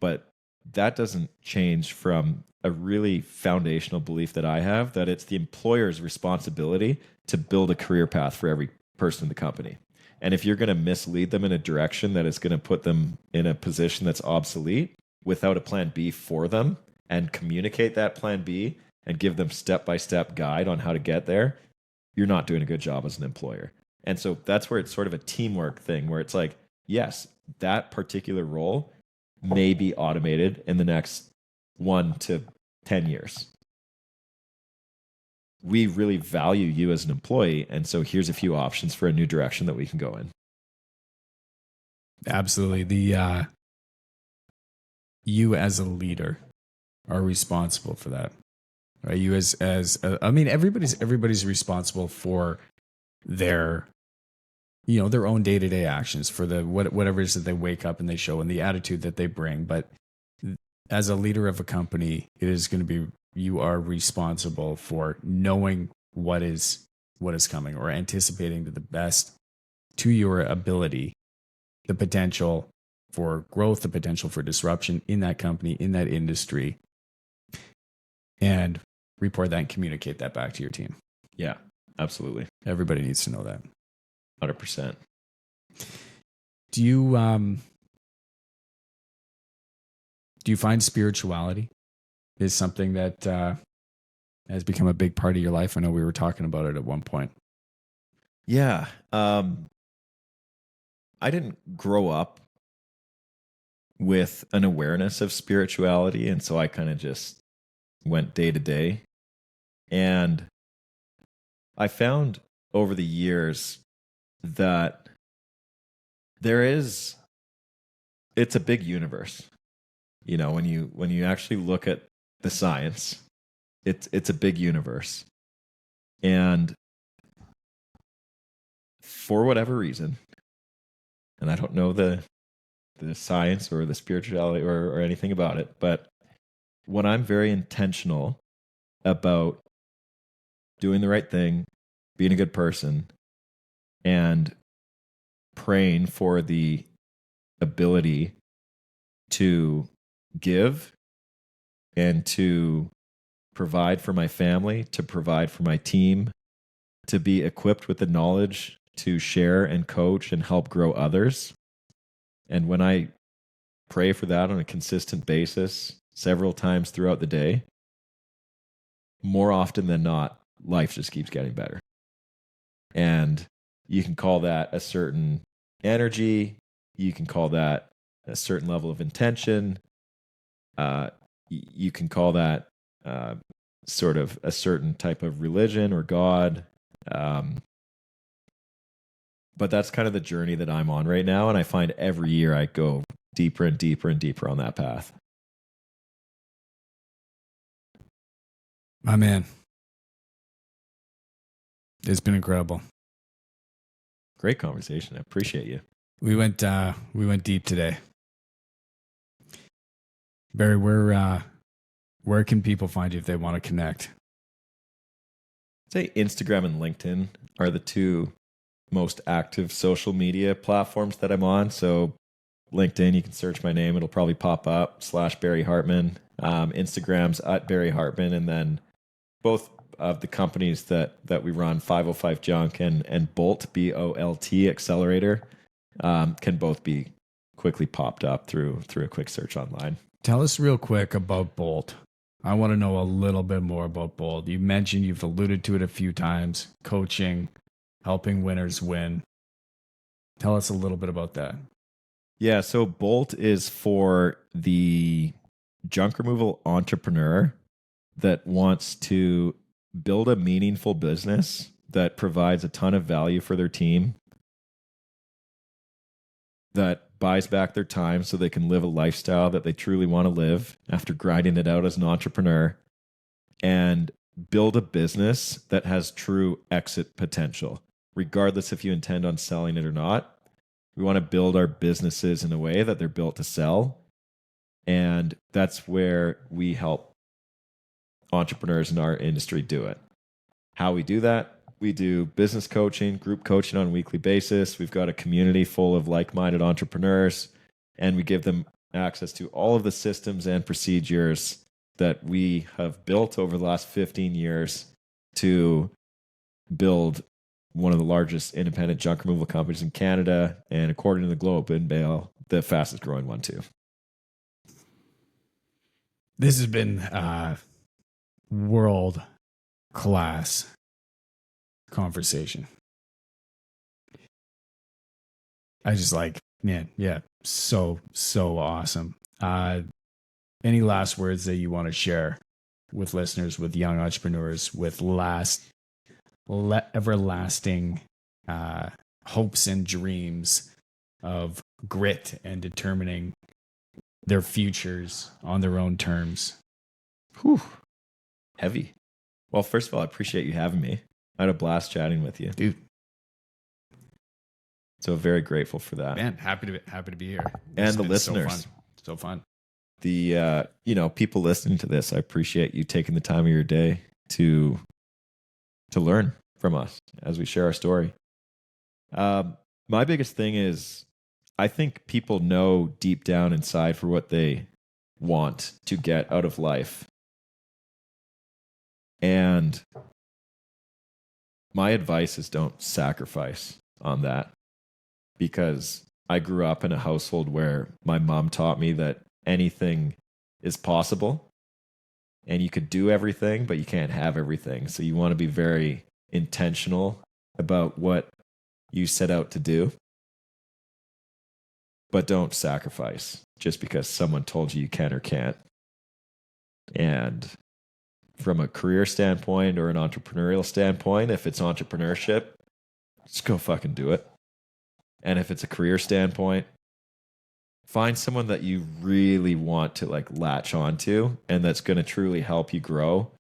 But that doesn't change from a really foundational belief that I have that it's the employer's responsibility to build a career path for every person in the company. And if you're going to mislead them in a direction that is going to put them in a position that's obsolete without a plan B for them and communicate that plan B and give them step-by-step guide on how to get there, you're not doing a good job as an employer. And so that's where it's sort of a teamwork thing where it's like, yes, that particular role may be automated in the next 1 to 10 years. We really value you as an employee. And so here's a few options for a new direction that we can go in. Absolutely. You as a leader are responsible for that. Right? You I mean, everybody's responsible for their own day-to-day actions, for whatever it is that they wake up and they show and the attitude that they bring. But as a leader of a company, it is going to be, you are responsible for knowing what is coming or anticipating to the best to your ability, the potential for growth, the potential for disruption in that company, in that industry, and report that and communicate that back to your team. Yeah, absolutely. Everybody needs to know that. 100%. Do you find spirituality is something that has become a big part of your life? I know we were talking about it at one point. Yeah. I didn't grow up with an awareness of spirituality, and so I kind of just went day to day. And I found over the years that it's a big universe. You know, when you actually look at the science, it's a big universe. And for whatever reason, and I don't know the science or the spirituality or anything about it, but when I'm very intentional about doing the right thing, being a good person, and praying for the ability to give and to provide for my family, to provide for my team, to be equipped with the knowledge to share and coach and help grow others. And when I pray for that on a consistent basis several times throughout the day, more often than not, life just keeps getting better. And you can call that a certain energy. You can call that a certain level of intention. You can call that sort of a certain type of religion or God. But that's kind of the journey that I'm on right now. And I find every year I go deeper and deeper and deeper on that path. My man. It's been incredible. Great conversation. I appreciate you. We went deep today. Barry, where can people find you if they want to connect? I'd say Instagram and LinkedIn are the two most active social media platforms that I'm on. So LinkedIn, you can search my name. It'll probably pop up /Barry Hartman. Instagram's @Barry Hartman. And then both of the companies that we run, 505 Junk and BOLT, BOLT Accelerator, can both be quickly popped up through a quick search online. Tell us real quick about BOLT. I want to know a little bit more about BOLT. You mentioned, you've alluded to it a few times, coaching, helping winners win. Tell us a little bit about that. Yeah, so BOLT is for the junk removal entrepreneur that wants to build a meaningful business that provides a ton of value for their team, that buys back their time so they can live a lifestyle that they truly want to live after grinding it out as an entrepreneur, and build a business that has true exit potential, regardless if you intend on selling it or not. We want to build our businesses in a way that they're built to sell. And that's where we help entrepreneurs in our industry do it. How we do that? We do business coaching, group coaching on a weekly basis. We've got a community full of like-minded entrepreneurs, and we give them access to all of the systems and procedures that we have built over the last 15 years to build one of the largest independent junk removal companies in Canada, and according to the Globe in Bale, the fastest growing one too. This has been world class conversation. I just so awesome. Any last words that you want to share with listeners, with young entrepreneurs, with everlasting hopes and dreams of grit and determining their futures on their own terms? Whew. Heavy. Well, first of all, I appreciate you having me. I had a blast chatting with you, dude. So very grateful for that. Man, happy to be here. And the listeners. So fun. The people listening to this, I appreciate you taking the time of your day to learn from us as we share our story. My biggest thing is, I think people know deep down inside for what they want to get out of life. And my advice is don't sacrifice on that, because I grew up in a household where my mom taught me that anything is possible and you could do everything, but you can't have everything. So you want to be very intentional about what you set out to do, but don't sacrifice just because someone told you can or can't. And from a career standpoint or an entrepreneurial standpoint, if it's entrepreneurship, just go fucking do it. And if it's a career standpoint, find someone that you really want to latch onto and that's going to truly help you grow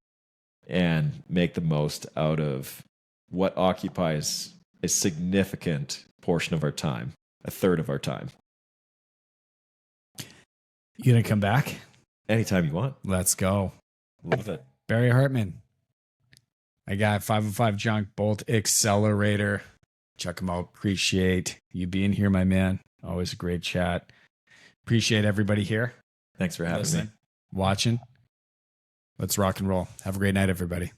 and make the most out of what occupies a significant portion of our time, a third of our time. You gonna come back? Anytime you want. Let's go. Love it. Barry Hartman. I got 505 Junk, BOLT Accelerator. Check them out. Appreciate you being here, my man. Always a great chat. Appreciate everybody here. Thanks for having me. Watching. Let's rock and roll. Have a great night, everybody.